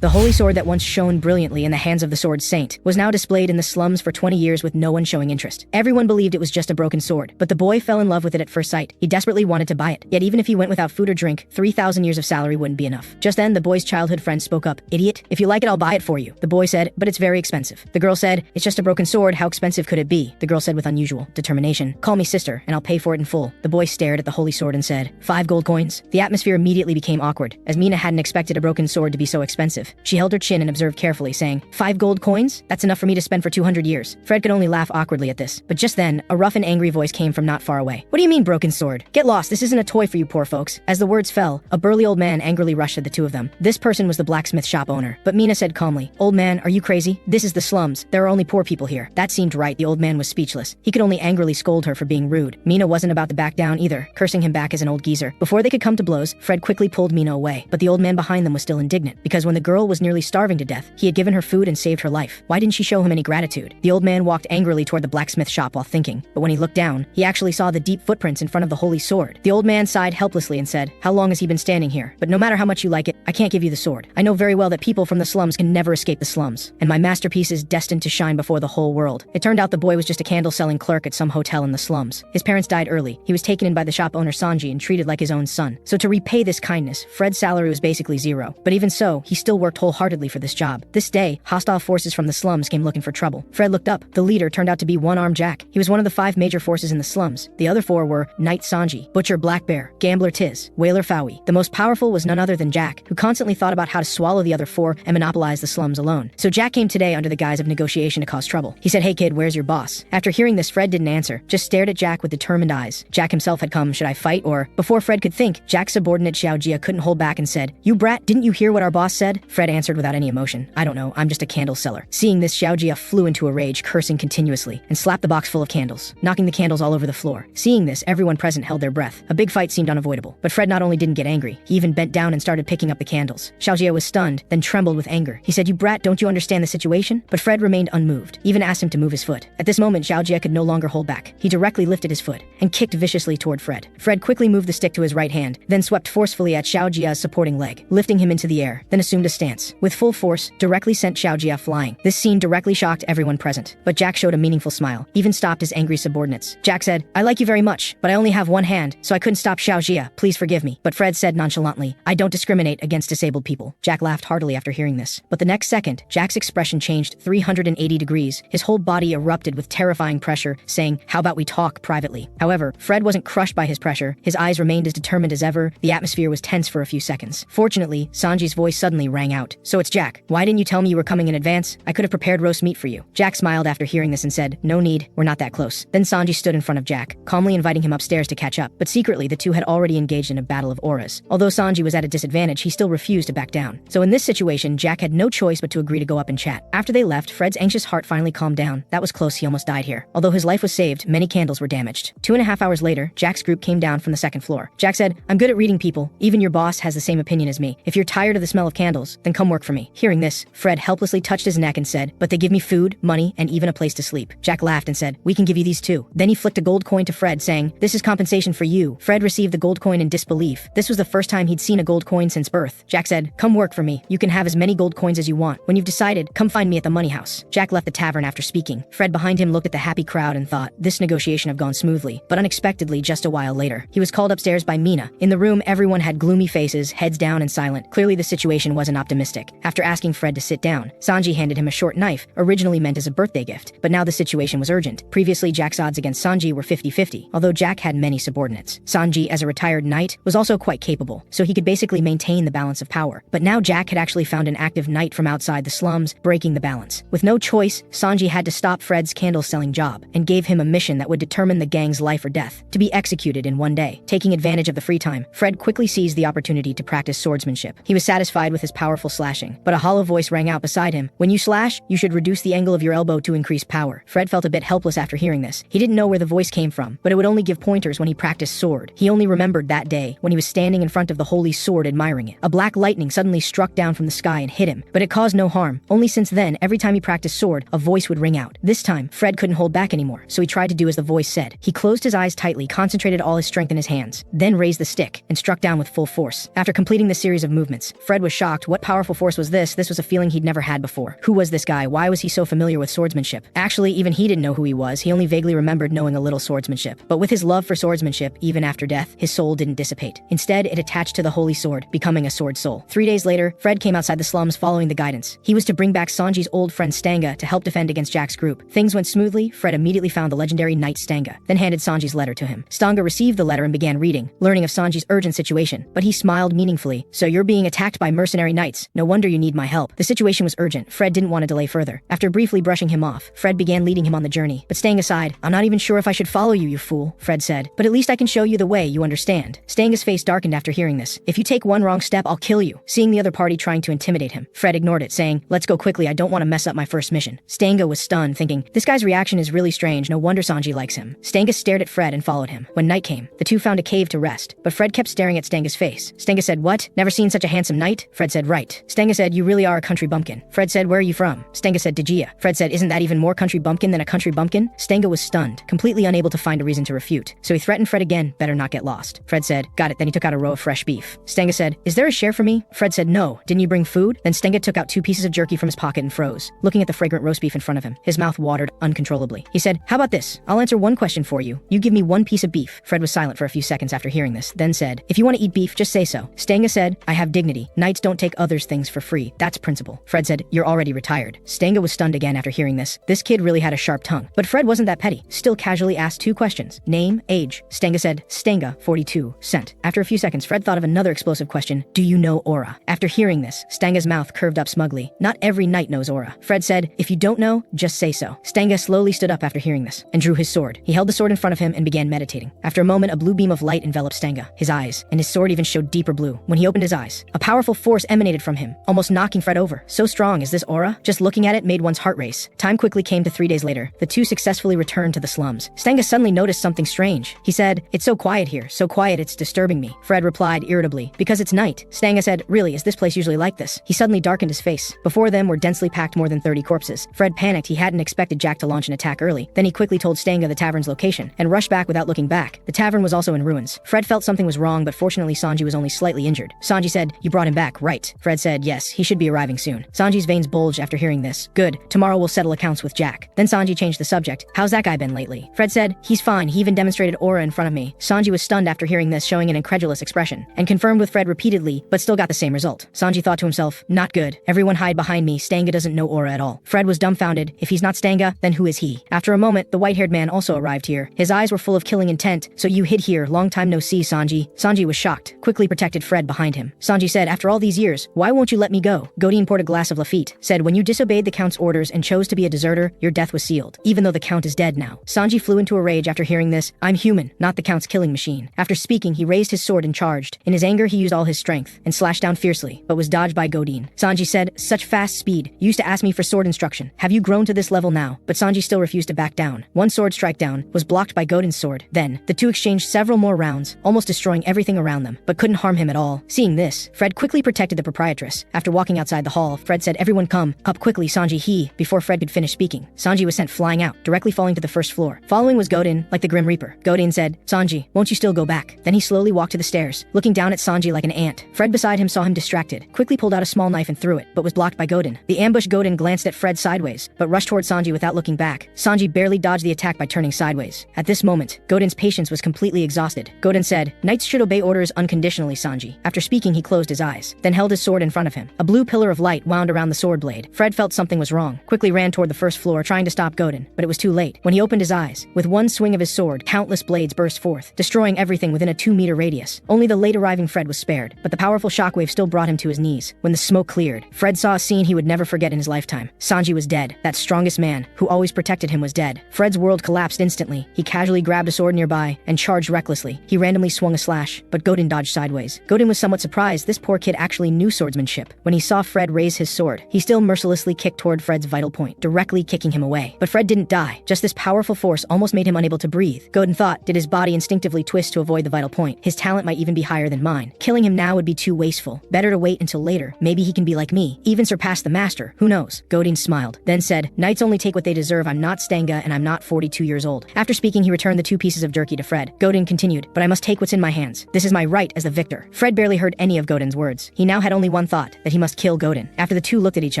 The holy sword that once shone brilliantly in the hands of the sword saint was now displayed in the slums for 20 years with no one showing interest. Everyone believed it was just a broken sword, but the boy fell in love with it at first sight. He desperately wanted to buy it. Yet even if he went without food or drink, 3,000 years of salary wouldn't be enough. Just then, the boy's childhood friend spoke up. "Idiot, if you like it, I'll buy it for you." The boy said, "But it's very expensive." The girl said, "It's just a broken sword, how expensive could it be?" The girl said with unusual determination, "Call me sister, and I'll pay for it in full." The boy stared at the holy sword and said, 5 gold coins. The atmosphere immediately became awkward, as Mina hadn't expected a broken sword to be so expensive. She held her chin and observed carefully, saying, 5 gold coins? That's enough for me to spend for 200 years. Fred could only laugh awkwardly at this, but just then, a rough and angry voice came from not far away. "What do you mean, broken sword? Get lost, this isn't a toy for you poor folks." As the words fell, a burly old man angrily rushed at the two of them. This person was the blacksmith shop owner, but Mina said calmly, "Old man, are you crazy? This is the slums. There are only poor people here." That seemed right. The old man was speechless. He could only angrily scold her for being rude. Mina wasn't about to back down either, cursing him back as an old geezer. Before they could come to blows, Fred quickly pulled Mina away, but the old man behind them was still indignant, because when the girl was nearly starving to death, he had given her food and saved her life. Why didn't she show him any gratitude? The old man walked angrily toward the blacksmith shop while thinking, but when he looked down, he actually saw the deep footprints in front of the holy sword. The old man sighed helplessly and said, "How long has he been standing here? But no matter how much you like it, I can't give you the sword. I know very well that people from the slums can never escape the slums, and my masterpiece is destined to shine before the whole world." It turned out the boy was just a candle-selling clerk at some hotel in the slums. His parents died early. He was taken in by the shop owner Sanji and treated like his own son. So to repay this kindness, Fred's salary was basically zero. But even so, he still worked wholeheartedly for this job. This day, hostile forces from the slums came looking for trouble. Fred looked up. The leader turned out to be One-Armed Jack. He was one of the 5 major forces in the slums. The other 4 were Knight Sanji, Butcher Black Bear, Gambler Tiz, Whaler Fowie. The most powerful was none other than Jack, who constantly thought about how to swallow the other 4 and monopolize the slums alone. So Jack came today under the guise of negotiation to cause trouble. He said, "Hey kid, where's your boss?" After hearing this, Fred didn't answer, just stared at Jack with determined eyes. Jack himself had come, "Should I fight or?" Before Fred could think, Jack's subordinate Xiaojia couldn't hold back and said, "You brat, didn't you hear what our boss said?" Fred answered without any emotion, "I don't know, I'm just a candle seller." Seeing this, Xiaojia flew into a rage, cursing continuously, and slapped the box full of candles, knocking the candles all over the floor. Seeing this, everyone present held their breath. A big fight seemed unavoidable, but Fred not only didn't get angry, he even bent down and started picking up the candles. Xiaojia was stunned, then trembled with anger. He said, "You brat, don't you understand the situation?" But Fred remained unmoved, even asked him to move his foot. At this moment, Xiaojia could no longer hold back. He directly lifted his foot and kicked viciously toward Fred. Fred quickly moved the stick to his right hand, then swept forcefully at Xiaojia's supporting leg, lifting him into the air, then assumed a stance. With full force, directly sent Xiaojia flying. This scene directly shocked everyone present, but Jack showed a meaningful smile, even stopped his angry subordinates. Jack said, "I like you very much, but I only have one hand, so I couldn't stop Xiaojia. Please forgive me." But Fred said nonchalantly, "I don't discriminate against disabled people." Jack laughed heartily after hearing this, but the next second, Jack's expression changed 380 degrees. His whole body erupted with terrifying pressure, saying, "How about we talk privately?" However, Fred wasn't crushed by his pressure. His eyes remained as determined as ever. The atmosphere was tense for a few seconds. Fortunately, Sanji's voice suddenly rang out. "So it's Jack. Why didn't you tell me you were coming in advance? I could have prepared roast meat for you." Jack smiled after hearing this and said, "No need, we're not that close." Then Sanji stood in front of Jack, calmly inviting him upstairs to catch up, but secretly the two had already engaged in a battle of auras. Although Sanji was at a disadvantage, he still refused to back down. So in this situation, Jack had no choice but to agree to go up and chat. After they left, Fred's anxious heart finally calmed down. That was close, he almost died here. Although his life was saved, many candles were damaged. 2.5 hours later, Jack's group came down from the second floor. Jack said, "I'm good at reading people. Even your boss has the same opinion as me. If you're tired of the smell of candles, then come work for me." Hearing this, Fred helplessly touched his neck and said, "But they give me food, money, and even a place to sleep." Jack laughed and said, "We can give you these too." Then he flicked a gold coin to Fred, saying, "This is compensation for you." Fred received the gold coin in disbelief. This was the first time he'd seen a gold coin since birth. Jack said, "Come work for me. You can have as many gold coins as you want. When you've decided, come find me at the money house." Jack left the tavern after speaking. Fred behind him looked at the happy crowd and thought, this negotiation had gone smoothly. But unexpectedly, just a while later, he was called upstairs by Mina. In the room, everyone had gloomy faces, heads down and silent. Clearly the situation wasn't optimistic. After asking Fred to sit down, Sanji handed him a short knife, originally meant as a birthday gift. But now the situation was urgent. Previously, Jack's odds against Sanji were 50-50, although Jack had many subordinates. Sanji, as a retired knight, was also quite capable, so he could basically maintain the balance of power. But now Jack had actually found an active knight from outside the slums, breaking the balance. With no choice, Sanji had to stop Fred's candle-selling job, and gave him a mission that would determine the gang's life or death, to be executed in one day. Taking advantage of the free time, Fred quickly seized the opportunity to practice swordsmanship. He was satisfied with his powerful slashing, but a hollow voice rang out beside him. "When you slash, you should reduce the angle of your elbow to increase power." Fred felt a bit helpless after hearing this. He didn't know where the voice came from, but it would only give pointers when he practiced sword. He only remembered that day, when he was standing in front of the holy sword admiring it. A black lightning suddenly struck down from the sky and hit him, but it caused no harm. Only since then, every time he practiced sword, a voice would ring out. This time, Fred couldn't hold back anymore, so he tried to do as the voice said. He closed his eyes tightly, concentrated all his strength in his hands, then raised the stick, and struck down with full force. After completing this series of movements, Fred was shocked. What powerful force was this? This was a feeling he'd never had before. Who was this guy? Why was he so familiar with swordsmanship? Actually, even he didn't know who he was. He only vaguely remembered knowing a little swordsmanship. But with his love for swordsmanship, even after death, his soul didn't dissipate. Instead, it attached to the holy sword, becoming a sword soul. 3 days later, Fred came outside the slums following the guidance. He was to bring back Sanji's old friend Stanga to help defend against Jack's group. Things went smoothly. Fred immediately found the legendary knight Stanga, then handed Sanji's letter to him. Stanga received the letter and began reading, learning of Sanji's urgent situation, but he smiled meaningfully. So you're being attacked by mercenary knights. No wonder you need my help. The situation was urgent. Fred didn't want to delay further. After briefly brushing him off, Fred began leading him on the journey, but staying aside. I'm not even sure if I should follow you, you fool, Fred said. But at least I can show you the way, you understand. Stanga's face darkened after hearing this. If you take one wrong step, I'll kill you. Seeing the other party trying to intimidate him, Fred ignored it, saying, let's go quickly, I don't want to mess up my first mission. Stanga was stunned, thinking, this guy's reaction is really strange, no wonder Sanji likes him. Stanga stared at Fred and followed him. When night came, the two found a cave to rest, but Fred kept staring at Stanga's face. Stanga said, what? Never seen such a handsome knight? Fred said, right. Stanga said, you really are a country bumpkin. Fred said, where are you from? Stanga said, Dajia. Fred said, isn't that even more country bumpkin than a country bumpkin? Stanga was stunned, completely unable to find a reason to refute. So he threatened Fred again, better not get lost. Fred said, got it. Then he took out a row of fresh beef. Stanga said, is there a share for me? Fred said, no. Didn't you bring food? Then Stanga took out 2 pieces of jerky from his pocket and froze, looking at the fragrant roast beef in front of him. His mouth watered uncontrollably. He said, how about this? I'll answer one question for you. You give me 1 piece of beef. Fred was silent for a few seconds after hearing this, then said, if you want to eat beef, just say so. Stanga said, I have dignity. Knights don't take others' things for free. That's principle. Fred said, you're already retired. Stanga was stunned again after hearing this. This kid really had a sharp tongue. But Fred wasn't that petty. Still casually asked 2 questions. Name, age. Stanga said, Stanga, 42, cent. After a few seconds, Fred thought of another explosive question. Do you know aura? After hearing this, Stanga's mouth curved up smugly. Not every knight knows aura. Fred said, if you don't know, just say so. Stanga slowly stood up after hearing this and drew his sword. He held the sword in front of him and began meditating. After a moment, a blue beam of light enveloped Stanga. His eyes and his sword even showed deeper blue. When he opened his eyes, a powerful force emanated from him, almost knocking Fred over. So strong is this aura? Just looking at it made one's heart race. Time quickly came to 3 days later. The two successfully returned to the slums. Stanga suddenly noticed something strange. He said, it's so quiet here, so quiet it's disturbing me. Fred replied irritably, because it's night. Stanga said, really, is this place usually like this? He suddenly darkened his face. Before them were densely packed more than 30 corpses. Fred panicked. He hadn't expected Jack to launch an attack early. Then he quickly told Stanga the tavern's location and rushed back without looking back. The tavern was also in ruins. Fred felt something was wrong, but fortunately Sanji was only slightly injured. Sanji said, you brought him back, right? Fred said, yes, he should be arriving soon. Sanji's veins bulged after hearing this. Good, tomorrow we'll settle accounts with Jack. Then Sanji changed the subject. How's that guy been lately? Fred said, he's fine, he even demonstrated aura in front of me. Sanji was stunned after hearing this, showing an incredulous expression, and confirmed with Fred repeatedly, but still got the same result. Sanji thought to himself, not good. Everyone hide behind me, Stanga doesn't know aura at all. Fred was dumbfounded. If he's not Stanga, then who is he? After a moment, the white-haired man also arrived here. His eyes were full of killing intent. So you hid here, long time no see, Sanji. Sanji was shocked, quickly protected Fred behind him. Sanji said, after all these years, why won't you let me go? Godin poured a glass of Lafitte, said, when you disobeyed the Count's orders and chose to be a deserter, your death was sealed, even though the Count is dead now. Sanji flew into a rage after hearing this. I'm human, not the Count's killing machine. After speaking, he raised his sword and charged. In his anger, he used all his strength and slashed down fiercely, but was dodged by Godin. Sanji said, such fast speed. You used to ask me for sword instruction. Have you grown to this level now? But Sanji still refused to back down. One sword strike down was blocked by Godin's sword. Then, the two exchanged several more rounds, almost destroying everything around them, but couldn't harm him at all. Seeing this, Fred quickly protected the proprietress. After walking outside the hall, Fred said, everyone come. Up quickly, Sanji. Before Fred could finish speaking, Sanji was sent flying out, directly falling to the first floor. Following was Godin, like the Grim Reaper. Godin said, Sanji, won't you still go back? Then he slowly walked to the stairs, looking down at Sanji like an ant. Fred beside him saw him distracted, quickly pulled out a small knife and threw it, but was blocked by Godin. The ambushed Godin glanced at Fred sideways, but rushed toward Sanji without looking back. Sanji barely dodged the attack by turning sideways. At this moment, Godin's patience was completely exhausted. Godin said, knights should obey orders unconditionally, Sanji. After speaking, he closed his eyes, then held his sword in front of him. A blue pillar of light wound around the sword blade. Fred felt something was wrong, quickly ran toward the first floor trying to stop Godin, but it was too late. When he opened his eyes, with one swing of his sword, countless blades burst forth, destroying everything within a 2-meter radius. Only the late arriving Fred was spared, but the powerful shockwave still brought him to his knees. When the smoke cleared, Fred saw a scene he would never forget in his lifetime. Sanji was dead. That strongest man, who always protected him, was dead. Fred's world collapsed instantly. He casually grabbed a sword nearby and charged recklessly. He randomly swung a slash, but Godin dodged sideways. Godin was somewhat surprised. This poor kid actually knew swordsmanship. When he saw Fred raise his sword, he still mercilessly kicked toward Fred's vital point, directly kicking him away. But Fred didn't die. Just this powerful force almost made him unable to breathe. Godin thought, did his body instinctively twist to avoid the vital point? His talent might even be higher than mine. Killing him now would be too wasteful. Better to wait until later. Maybe he can be like me, even surpass the master. Who knows? Godin smiled, then said, knights only take what they deserve. I'm not Stanga and I'm not 42 years old. After speaking, he returned the 2 pieces of jerky to Fred. Godin continued, but I must take what's in my hands. This is my right as the victor. Fred barely heard any of Godin's words. He now had only one one thought, that he must kill Godin. After the two looked at each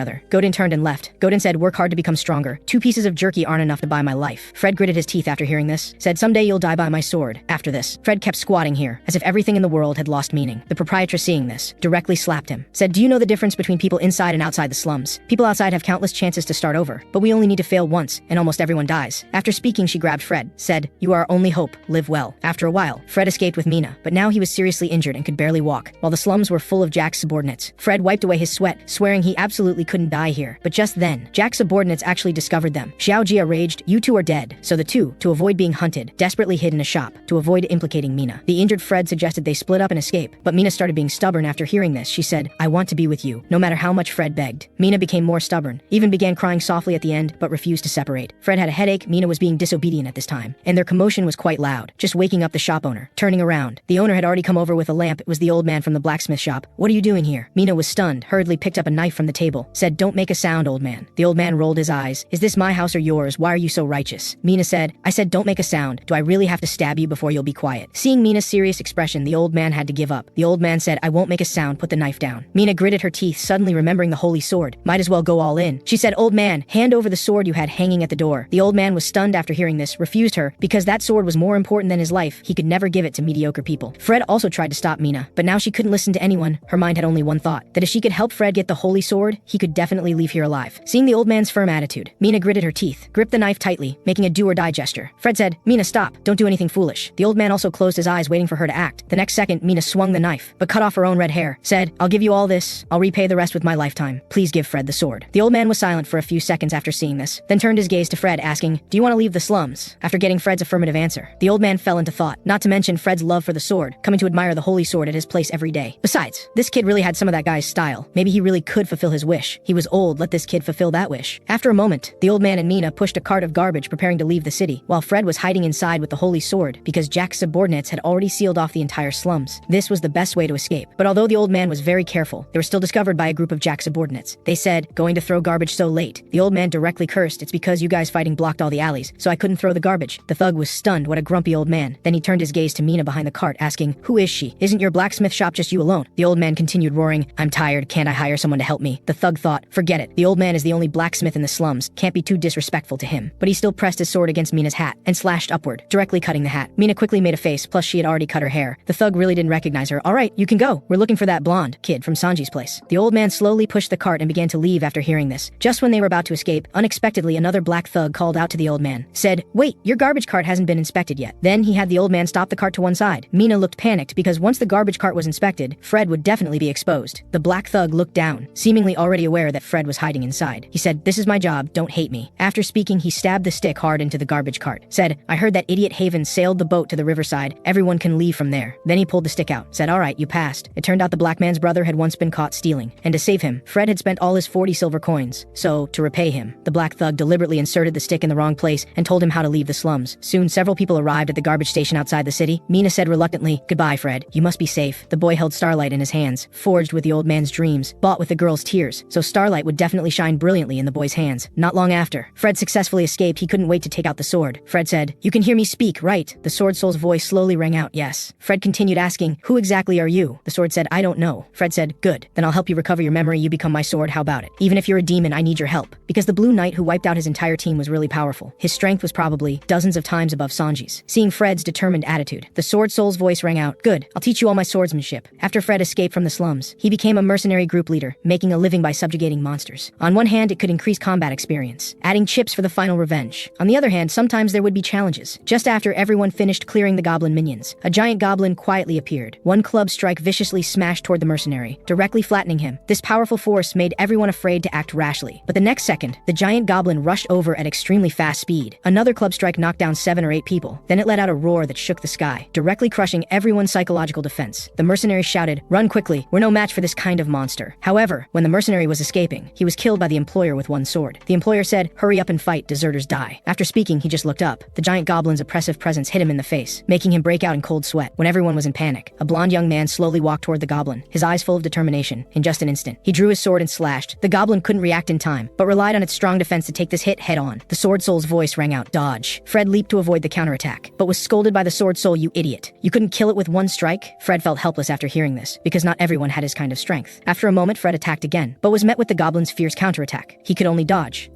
other, Godin turned and left. Godin said, work hard to become stronger. 2 pieces of jerky aren't enough to buy my life. Fred gritted his teeth after hearing this, said, someday you'll die by my sword. After this, Fred kept squatting here, as if everything in the world had lost meaning. The proprietress, seeing this, directly slapped him, said, do you know the difference between people inside and outside the slums? People outside have countless chances to start over, but we only need to fail once, and almost everyone dies. After speaking, she grabbed Fred, said, you are our only hope, live well. After a while, Fred escaped with Mina, but now he was seriously injured and could barely walk. While the slums were full of Jack's subordinates, Fred wiped away his sweat, swearing he absolutely couldn't die here. But just then, Jack's subordinates actually discovered them. Xiaojia raged, you two are dead. So the two, to avoid being hunted, desperately hid in a shop, to avoid implicating Mina. The injured Fred suggested they split up and escape, but Mina started being stubborn after hearing this. She said, I want to be with you, no matter how much Fred begged. Mina became more stubborn, even began crying softly at the end, but refused to separate. Fred had a headache, Mina was being disobedient at this time, and their commotion was quite loud, just waking up the shop owner. Turning around, the owner had already come over with a lamp. It was the old man from the blacksmith shop. What are you doing here? Mina was stunned, hurriedly picked up a knife from the table, said, don't make a sound, old man. The old man rolled his eyes. Is this my house or yours? Why are you so righteous? Mina said, I said don't make a sound. Do I really have to stab you before you'll be quiet? Seeing Mina's serious expression, the old man had to give up. The old man said, I won't make a sound, put the knife down. Mina gritted her teeth, suddenly remembering the holy sword. Might as well go all in. She said, old man, hand over the sword you had hanging at the door. The old man was stunned after hearing this, refused her, because that sword was more important than his life. He could never give it to mediocre people. Fred also tried to stop Mina, but now she couldn't listen to anyone. Her mind had only one thought, that if she could help Fred get the holy sword, he could definitely leave here alive. Seeing the old man's firm attitude, Mina gritted her teeth, gripped the knife tightly, making a do-or-die gesture. Fred said, Mina, stop. Don't do anything foolish. The old man also closed his eyes, waiting for her to act. The next second, Mina swung the knife, but cut off her own red hair, said, I'll give you all this. I'll repay the rest with my lifetime. Please give Fred the sword. The old man was silent for a few seconds after seeing this, then turned his gaze to Fred, asking, do you want to leave the slums? After getting Fred's affirmative answer, the old man fell into thought, not to mention Fred's love for the sword, coming to admire the holy sword at his place every day. Besides, this kid really had some of that guy's style. Maybe he really could fulfill his wish. He was old, let this kid fulfill that wish. After a moment, the old man and Mina pushed a cart of garbage preparing to leave the city, while Fred was hiding inside with the holy sword, because Jack's subordinates had already sealed off the entire slums. This was the best way to escape. But although the old man was very careful, they were still discovered by a group of Jack's subordinates. They said, going to throw garbage so late. The old man directly cursed, it's because you guys fighting blocked all the alleys, so I couldn't throw the garbage. The thug was stunned, what a grumpy old man. Then he turned his gaze to Mina behind the cart, asking, who is she? Isn't your blacksmith shop just you alone? The old man continued roaring, I'm tired, can't I hire someone to help me? The thug thought, forget it. The old man is the only blacksmith in the slums, can't be too disrespectful to him. But he still pressed his sword against Mina's hat, and slashed upward, directly cutting the hat. Mina quickly made a face, plus she had already cut her hair. The thug really didn't recognize her. Alright, you can go. We're looking for that blonde kid from Sanji's place. The old man slowly pushed the cart and began to leave after hearing this. Just when they were about to escape, unexpectedly another black thug called out to the old man, said, wait, your garbage cart hasn't been inspected yet. Then he had the old man stop the cart to one side. Mina looked panicked because once the garbage cart was inspected, Fred would definitely be exposed. The black thug looked down, seemingly already aware that Fred was hiding inside. He said, this is my job, don't hate me. After speaking, he stabbed the stick hard into the garbage cart, said, I heard that idiot Haven sailed the boat to the riverside, everyone can leave from there. Then he pulled the stick out, said, alright, you passed. It turned out the black man's brother had once been caught stealing, and to save him, Fred had spent all his 40 silver coins. So, to repay him, the black thug deliberately inserted the stick in the wrong place and told him how to leave the slums. Soon, several people arrived at the garbage station outside the city. Mina said reluctantly, goodbye, Fred. You must be safe. The boy held Starlight in his hands, forged with the old man's dreams, bought with the girl's tears, so Starlight would definitely shine brilliantly in the boy's hands. Not long after, Fred successfully escaped. He couldn't wait to take out the sword. Fred said, you can hear me speak, right? The sword soul's voice slowly rang out, yes. Fred continued asking, who exactly are you? The sword said, I don't know. Fred said, good. Then I'll help you recover your memory. You become my sword. How about it? Even if you're a demon, I need your help. Because the Blue Knight who wiped out his entire team was really powerful. His strength was probably dozens of times above Sanji's. Seeing Fred's determined attitude, the sword soul's voice rang out, good. I'll teach you all my swordsmanship. After Fred escaped from the slums, he became a mercenary group leader, making a living by subjugating monsters. On one hand, it could increase combat experience, adding chips for the final revenge. On the other hand, sometimes there would be challenges. Just after everyone finished clearing the goblin minions, a giant goblin quietly appeared. One club strike viciously smashed toward the mercenary, directly flattening him. This powerful force made everyone afraid to act rashly. But the next second, the giant goblin rushed over at extremely fast speed. Another club strike knocked down 7 or 8 people. Then it let out a roar that shook the sky, directly crushing everyone's psychological defense. The mercenary shouted, run quickly, we're no match for this kind of monster. However, when the mercenary was escaping, he was killed by the employer with one sword. The employer said, hurry up and fight, deserters die. After speaking, he just looked up. The giant goblin's oppressive presence hit him in the face, making him break out in cold sweat. When everyone was in panic, a blonde young man slowly walked toward the goblin, his eyes full of determination. In just an instant, he drew his sword and slashed. The goblin couldn't react in time, but relied on its strong defense to take this hit head on. The sword soul's voice rang out, dodge. Fred leaped to avoid the counterattack, but was scolded by the sword soul, you idiot. You couldn't kill it with one strike? Fred felt helpless after hearing this, because not everyone had his kind of kind of strength. After a moment, Fred attacked again, but was met with the goblin's fierce counterattack. He could only dodge,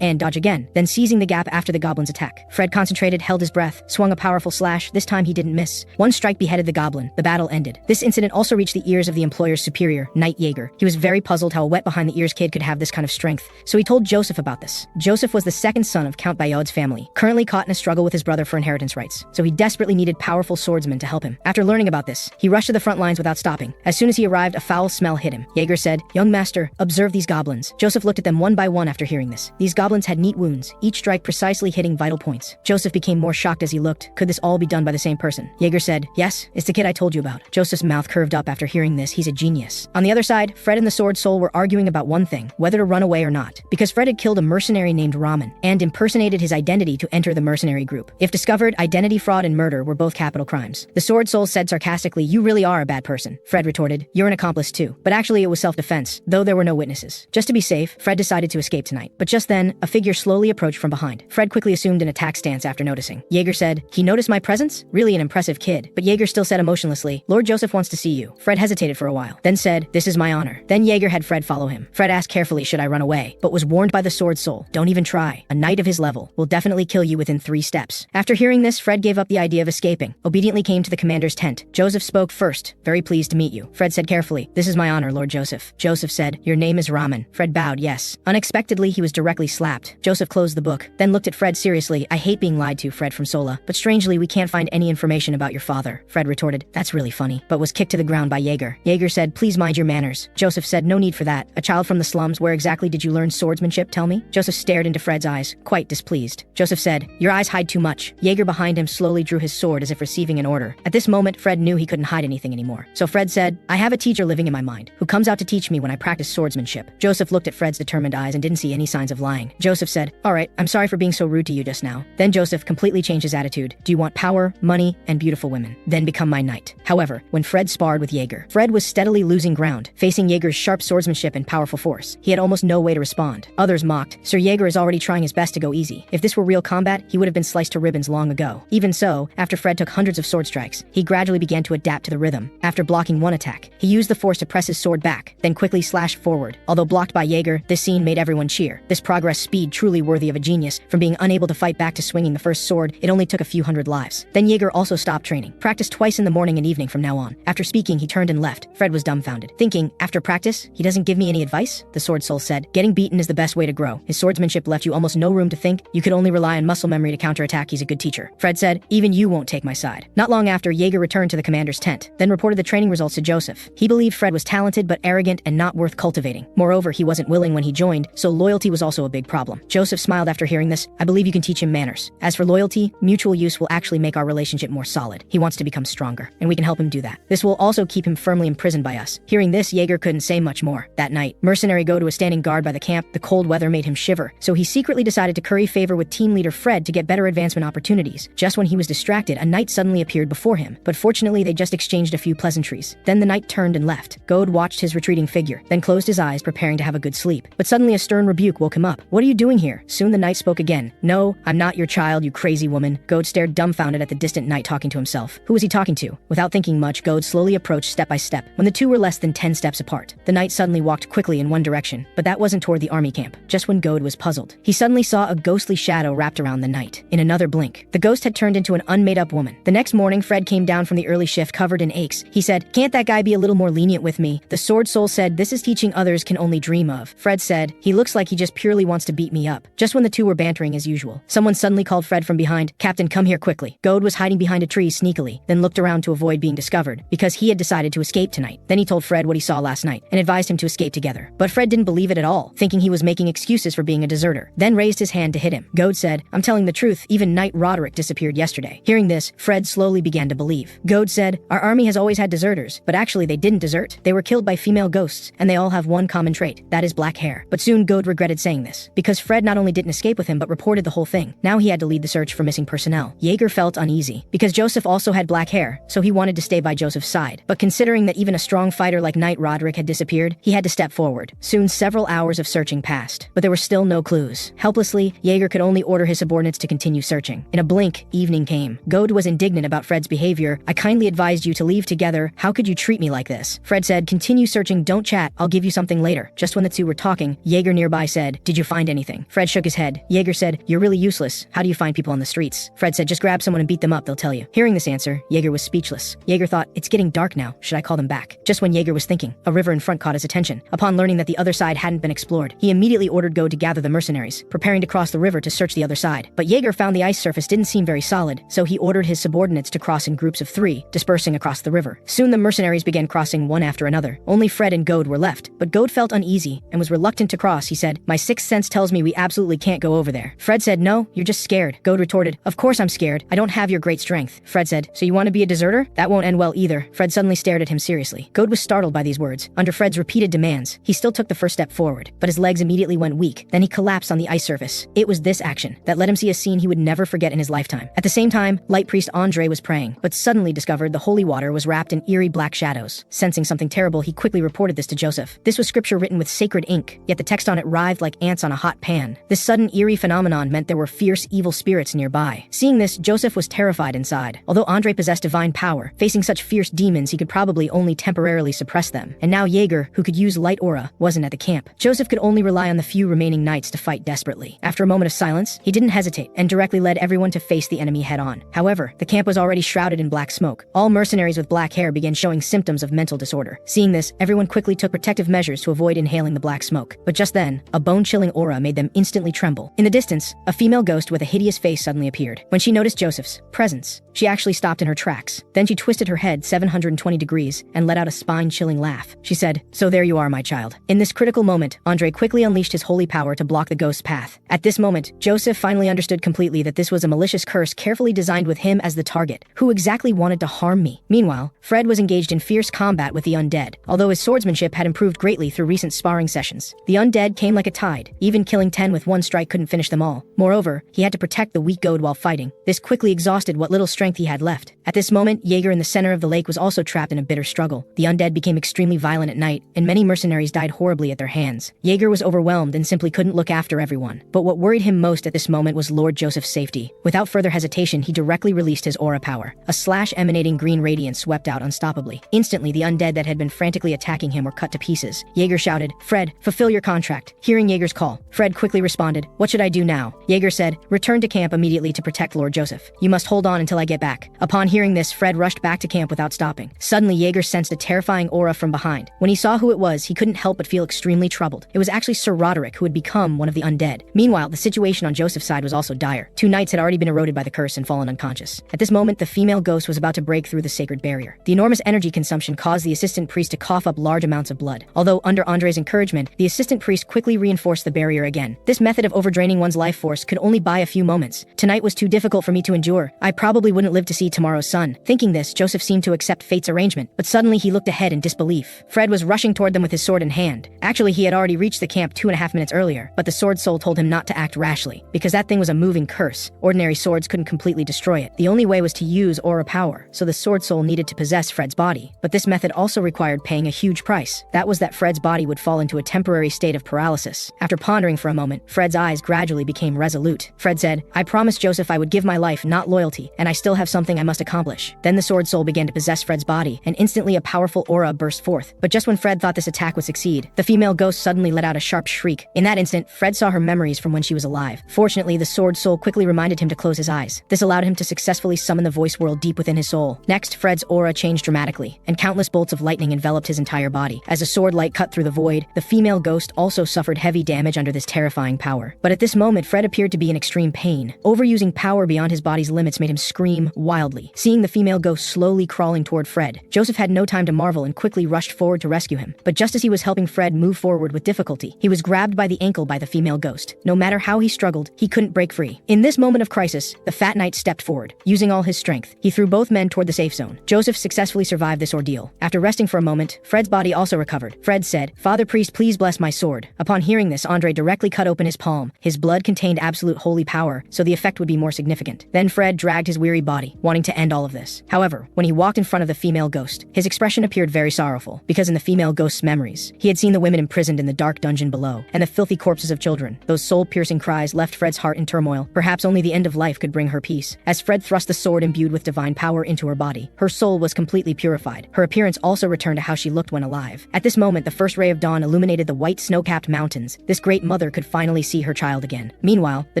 and dodge again, then seizing the gap after the goblin's attack. Fred concentrated, held his breath, swung a powerful slash. This time he didn't miss. One strike beheaded the goblin. The battle ended. This incident also reached the ears of the employer's superior, Knight Jaeger. He was very puzzled how a wet behind the ears kid could have this kind of strength, so he told Joseph about this. Joseph was the second son of Count Bayod's family, currently caught in a struggle with his brother for inheritance rights, so he desperately needed powerful swordsmen to help him. After learning about this, he rushed to the front lines without stopping. As soon as he arrived, a foul smell hit him. Jaeger said, "Young master, observe these goblins." Joseph looked at them one by one after hearing this. These goblins had neat wounds, each strike precisely hitting vital points. Joseph became more shocked as he looked. Could this all be done by the same person? Jaeger said, "Yes, it's the kid I told you about." Joseph's mouth curved up after hearing this. He's a genius. On the other side, Fred and the Sword Soul were arguing about one thing, whether to run away or not, because Fred had killed a mercenary named Ramen and impersonated his identity to enter the mercenary group. If discovered, identity fraud and murder were both capital crimes. The Sword Soul said sarcastically, "You really are a bad person." Fred retorted, "You're an accomplice too." But actually it was self-defense, though there were no witnesses. Just to be safe, Fred decided to escape tonight. But just then, a figure slowly approached from behind. Fred quickly assumed an attack stance after noticing. Jaeger said, "He noticed my presence? Really an impressive kid." But Jaeger still said emotionlessly, "Lord Joseph wants to see you." Fred hesitated for a while, then said, "This is my honor." Then Jaeger had Fred follow him. Fred asked carefully, should I run away, but was warned by the Sword Soul, "Don't even try. A knight of his level will definitely kill you within 3 steps. After hearing this, Fred gave up the idea of escaping, obediently came to the commander's tent. Joseph spoke first. "Very pleased to meet you." Fred said carefully, "This is my honor, Lord Joseph." Joseph said, "Your name is Ramen." Fred bowed, "Yes." Unexpectedly, he was directly slapped. Joseph closed the book, then looked at Fred seriously. "I hate being lied to, Fred from Sola, but strangely we can't find any information about your father." Fred retorted, "That's really funny," but was kicked to the ground by Jaeger. Jaeger said, "Please mind your manners." Joseph said, "No need for that. A child from the slums, where exactly did you learn swordsmanship, tell me?" Joseph stared into Fred's eyes, quite displeased. Joseph said, "Your eyes hide too much." Jaeger behind him slowly drew his sword as if receiving an order. At this moment, Fred knew he couldn't hide anything anymore. So Fred said, "I have a teacher living in my mind, who comes out to teach me when I practice swordsmanship." Joseph looked at Fred's determined eyes and didn't see any signs of lying. Joseph said, "All right, I'm sorry for being so rude to you just now." Then Joseph completely changed his attitude. "Do you want power, money, and beautiful women? Then become my knight." However, when Fred sparred with Jaeger, Fred was steadily losing ground, facing Jaeger's sharp swordsmanship and powerful force. He had almost no way to respond. Others mocked, "Sir Jaeger is already trying his best to go easy. If this were real combat, he would have been sliced to ribbons long ago." Even so, after Fred took hundreds of sword strikes, he gradually began to adapt to the rhythm. After blocking one attack, he used the force to press his sword back, then quickly slashed forward. Although blocked by Jaeger, this scene made everyone cheer. This progress speed truly worthy of a genius. From being unable to fight back to swinging the first sword, it only took a few hundred lives. Then Jaeger also stopped training. Practiced twice in the morning and evening from now on. After speaking, he turned and left. Fred was dumbfounded, thinking, after practice, he doesn't give me any advice? The Sword Soul said, "Getting beaten is the best way to grow. His swordsmanship left you almost no room to think. You could only rely on muscle memory to counterattack. He's a good teacher." Fred said, "Even you won't take my side." Not long after, Jaeger returned to the commander's tent, then reported the training results to Joseph. He believed Fred was talented but arrogant and not worth cultivating. Moreover, he wasn't willing when he joined, so loyalty was also a big problem. Joseph smiled after hearing this. "I believe you can teach him manners. As for loyalty, mutual use will actually make our relationship more solid. He wants to become stronger, and we can help him do that. This will also keep him firmly imprisoned by us." Hearing this, Jaeger couldn't say much more. That night, Mercenary Godu was standing guard by the camp. The cold weather made him shiver, so he secretly decided to curry favor with team leader Fred to get better advancement opportunities. Just when he was distracted, a knight suddenly appeared before him, but fortunately they just exchanged a few pleasantries. Then the knight turned and left. Goad watched his retreating figure, then closed his eyes, preparing to have a good sleep. But suddenly a stern rebuke woke him up. "What are you doing here?" Soon the knight spoke again. "No, I'm not your child, you crazy woman." Goad stared dumbfounded at the distant knight talking to himself. Who was he talking to? Without thinking much, Goad slowly approached step by step. When the two were less than 10 steps apart, the knight suddenly walked quickly in one direction, but that wasn't toward the army camp. Just when Goad was puzzled, he suddenly saw a ghostly shadow wrapped around the knight. In another blink, the ghost had turned into an unmade-up woman. The next morning, Fred came down from the early shift covered in aches. He said, "Can't that guy be a little more lenient with me?" The Sword Soul said, "This is teaching others can only dream of." Fred said, "He looks like he just purely wants to beat me up." Just when the two were bantering as usual, someone suddenly called Fred from behind. "Captain, come here quickly." Goad was hiding behind a tree sneakily, then looked around to avoid being discovered, because he had decided to escape tonight. Then he told Fred what he saw last night, and advised him to escape together. But Fred didn't believe it at all, thinking he was making excuses for being a deserter, then raised his hand to hit him. Goad said, "I'm telling the truth, even Knight Roderick disappeared yesterday." Hearing this, Fred slowly began to believe. Goad said, "Our army has always had deserters, but actually they didn't desert. They were killed by female ghosts, and they all have one common trait, that is black hair." But soon Goad regretted saying this, because Fred not only didn't escape with him but reported the whole thing. Now he had to lead the search for missing personnel. Jaeger felt uneasy, because Joseph also had black hair, so he wanted to stay by Joseph's side. But considering that even a strong fighter like Knight Roderick had disappeared, he had to step forward. Soon several hours of searching passed, but there were still no clues. Helplessly, Jaeger could only order his subordinates to continue searching. In a blink, evening came. Goad was indignant about Fred's behavior. "I kindly advised you to leave together. How could you treat me like this?" Fred Fred said, continue searching, don't chat, I'll give you something later. Just when the two were talking, Jaeger nearby said, did you find anything? Fred shook his head. Jaeger said, you're really useless. How do you find people on the streets? Fred said, just grab someone and beat them up, they'll tell you. Hearing this answer, Jaeger was speechless. Jaeger thought, it's getting dark now, should I call them back? Just when Jaeger was thinking, a river in front caught his attention. Upon learning that the other side hadn't been explored, he immediately ordered Go to gather the mercenaries, preparing to cross the river to search the other side. But Jaeger found the ice surface didn't seem very solid, so he ordered his subordinates to cross in groups of 3, dispersing across the river. Soon the mercenaries began crossing one after another. Only Fred and Goad were left, but Goad felt uneasy and was reluctant to cross. He said, my sixth sense tells me we absolutely can't go over there. Fred said, no, you're just scared. Goad retorted, of course I'm scared. I don't have your great strength. Fred said, so you want to be a deserter? That won't end well either. Fred suddenly stared at him seriously. Goad was startled by these words. Under Fred's repeated demands, he still took the first step forward, but his legs immediately went weak. Then he collapsed on the ice surface. It was this action that let him see a scene he would never forget in his lifetime. At the same time, Light Priest Andre was praying, but suddenly discovered the holy water was wrapped in eerie black shadows. Sensing something terrible, he quickly reported this to Joseph. This was scripture written with sacred ink, yet the text on it writhed like ants on a hot pan. This sudden eerie phenomenon meant there were fierce evil spirits nearby. Seeing this, Joseph was terrified inside. Although Andre possessed divine power, facing such fierce demons he could probably only temporarily suppress them. And now Jaeger, who could use light aura, wasn't at the camp. Joseph could only rely on the few remaining knights to fight desperately. After a moment of silence, he didn't hesitate and directly led everyone to face the enemy head-on. However, the camp was already shrouded in black smoke. All mercenaries with black hair began showing symptoms of mental disorder. Seeing this, everyone quickly took protective measures to avoid inhaling the black smoke. But just then, a bone-chilling aura made them instantly tremble. In the distance, a female ghost with a hideous face suddenly appeared. When she noticed Joseph's presence, she actually stopped in her tracks. Then she twisted her head 720 degrees and let out a spine-chilling laugh. She said, so there you are, my child. In this critical moment, Andre quickly unleashed his holy power to block the ghost's path. At this moment, Joseph finally understood completely that this was a malicious curse carefully designed with him as the target. Who exactly wanted to harm me? Meanwhile, Fred was engaged in fierce combat with the undead. Although his swordsmanship had improved greatly through recent sparring sessions, the undead came like a tide. Even killing 10 with one strike couldn't finish them all. Moreover, he had to protect the weak Goad while fighting. This quickly exhausted what little strength he had left. At this moment, Jaeger in the center of the lake was also trapped in a bitter struggle. The undead became extremely violent at night, and many mercenaries died horribly at their hands. Jaeger was overwhelmed and simply couldn't look after everyone. But what worried him most at this moment was Lord Joseph's safety. Without further hesitation, he directly released his aura power. A slash emanating green radiance swept out unstoppably. Instantly, the undead that had been frantically attacking him were cut to pieces. Jaeger shouted, Fred, fulfill your contract. Hearing Jaeger's call, Fred quickly responded, what should I do now? Jaeger said, return to camp immediately to protect Lord Joseph. You must hold on until I get back. Upon hearing this, Fred rushed back to camp without stopping. Suddenly, Jaeger sensed a terrifying aura from behind. When he saw who it was, he couldn't help but feel extremely troubled. It was actually Sir Roderick, who had become one of the undead. Meanwhile, the situation on Joseph's side was also dire. 2 knights had already been eroded by the curse and fallen unconscious. At this moment, the female ghost was about to break through the sacred barrier. The enormous energy consumption caused the assistant priest to cough up large amounts of blood. Although under Andre's encouragement, the assistant priest quickly reinforced the barrier again. This method of overdraining one's life force could only buy a few moments. Tonight was too difficult for me to endure. I probably wouldn't live to see tomorrow's sun. Thinking this, Joseph seemed to accept fate's arrangement, but suddenly he looked ahead in disbelief. Fred was rushing toward them with his sword in hand. Actually, he had already reached the camp 2.5 minutes earlier, but the sword soul told him not to act rashly, because that thing was a moving curse. Ordinary swords couldn't completely destroy it. The only way was to use aura power, so the sword soul needed to possess Fred's body. But this method also required paying a huge price. That was that Fred's body would fall into a temporary state of paralysis. After pondering for a moment, Fred's eyes gradually became resolute. Fred said, I promised Joseph I would give my life, not loyalty, and I still have something I must accomplish. Then the sword soul began to possess Fred's body, and instantly a powerful aura burst forth. But just when Fred thought this attack would succeed, the female ghost suddenly let out a sharp shriek. In that instant, Fred saw her memories from when she was alive. Fortunately, the sword soul quickly reminded him to close his eyes. This allowed him to successfully summon the voice world deep within his soul. Next, Fred's aura changed dramatically, and countless bolts of lightning enveloped his entire body. As the sword light cut through the void, the female ghost also suffered heavy damage under this terrifying power. But at this moment, Fred appeared to be in extreme pain. Overusing power beyond his body's limits made him scream wildly. Seeing the female ghost slowly crawling toward Fred, Joseph had no time to marvel and quickly rushed forward to rescue him. But just as he was helping Fred move forward with difficulty, he was grabbed by the ankle by the female ghost. No matter how he struggled, he couldn't break free. In this moment of crisis, the fat knight stepped forward. Using all his strength, he threw both men toward the safe zone. Joseph successfully survived this ordeal. After resting for a moment, Fred's body also recovered. Fred said, Father Priest, please bless my sword. Upon hearing this, Andre directly cut open his palm. His blood contained absolute holy power, so the effect would be more significant. Then Fred dragged his weary body, wanting to end all of this. However, when he walked in front of the female ghost, his expression appeared very sorrowful, because in the female ghost's memories, he had seen the women imprisoned in the dark dungeon below, and the filthy corpses of children. Those soul-piercing cries left Fred's heart in turmoil. Perhaps only the end of life could bring her peace. As Fred thrust the sword imbued with divine power into her body, her soul was completely purified. Her appearance also also return to how she looked when alive. At this moment, the first ray of dawn illuminated the white snow-capped mountains. This great mother could finally see her child again. Meanwhile, the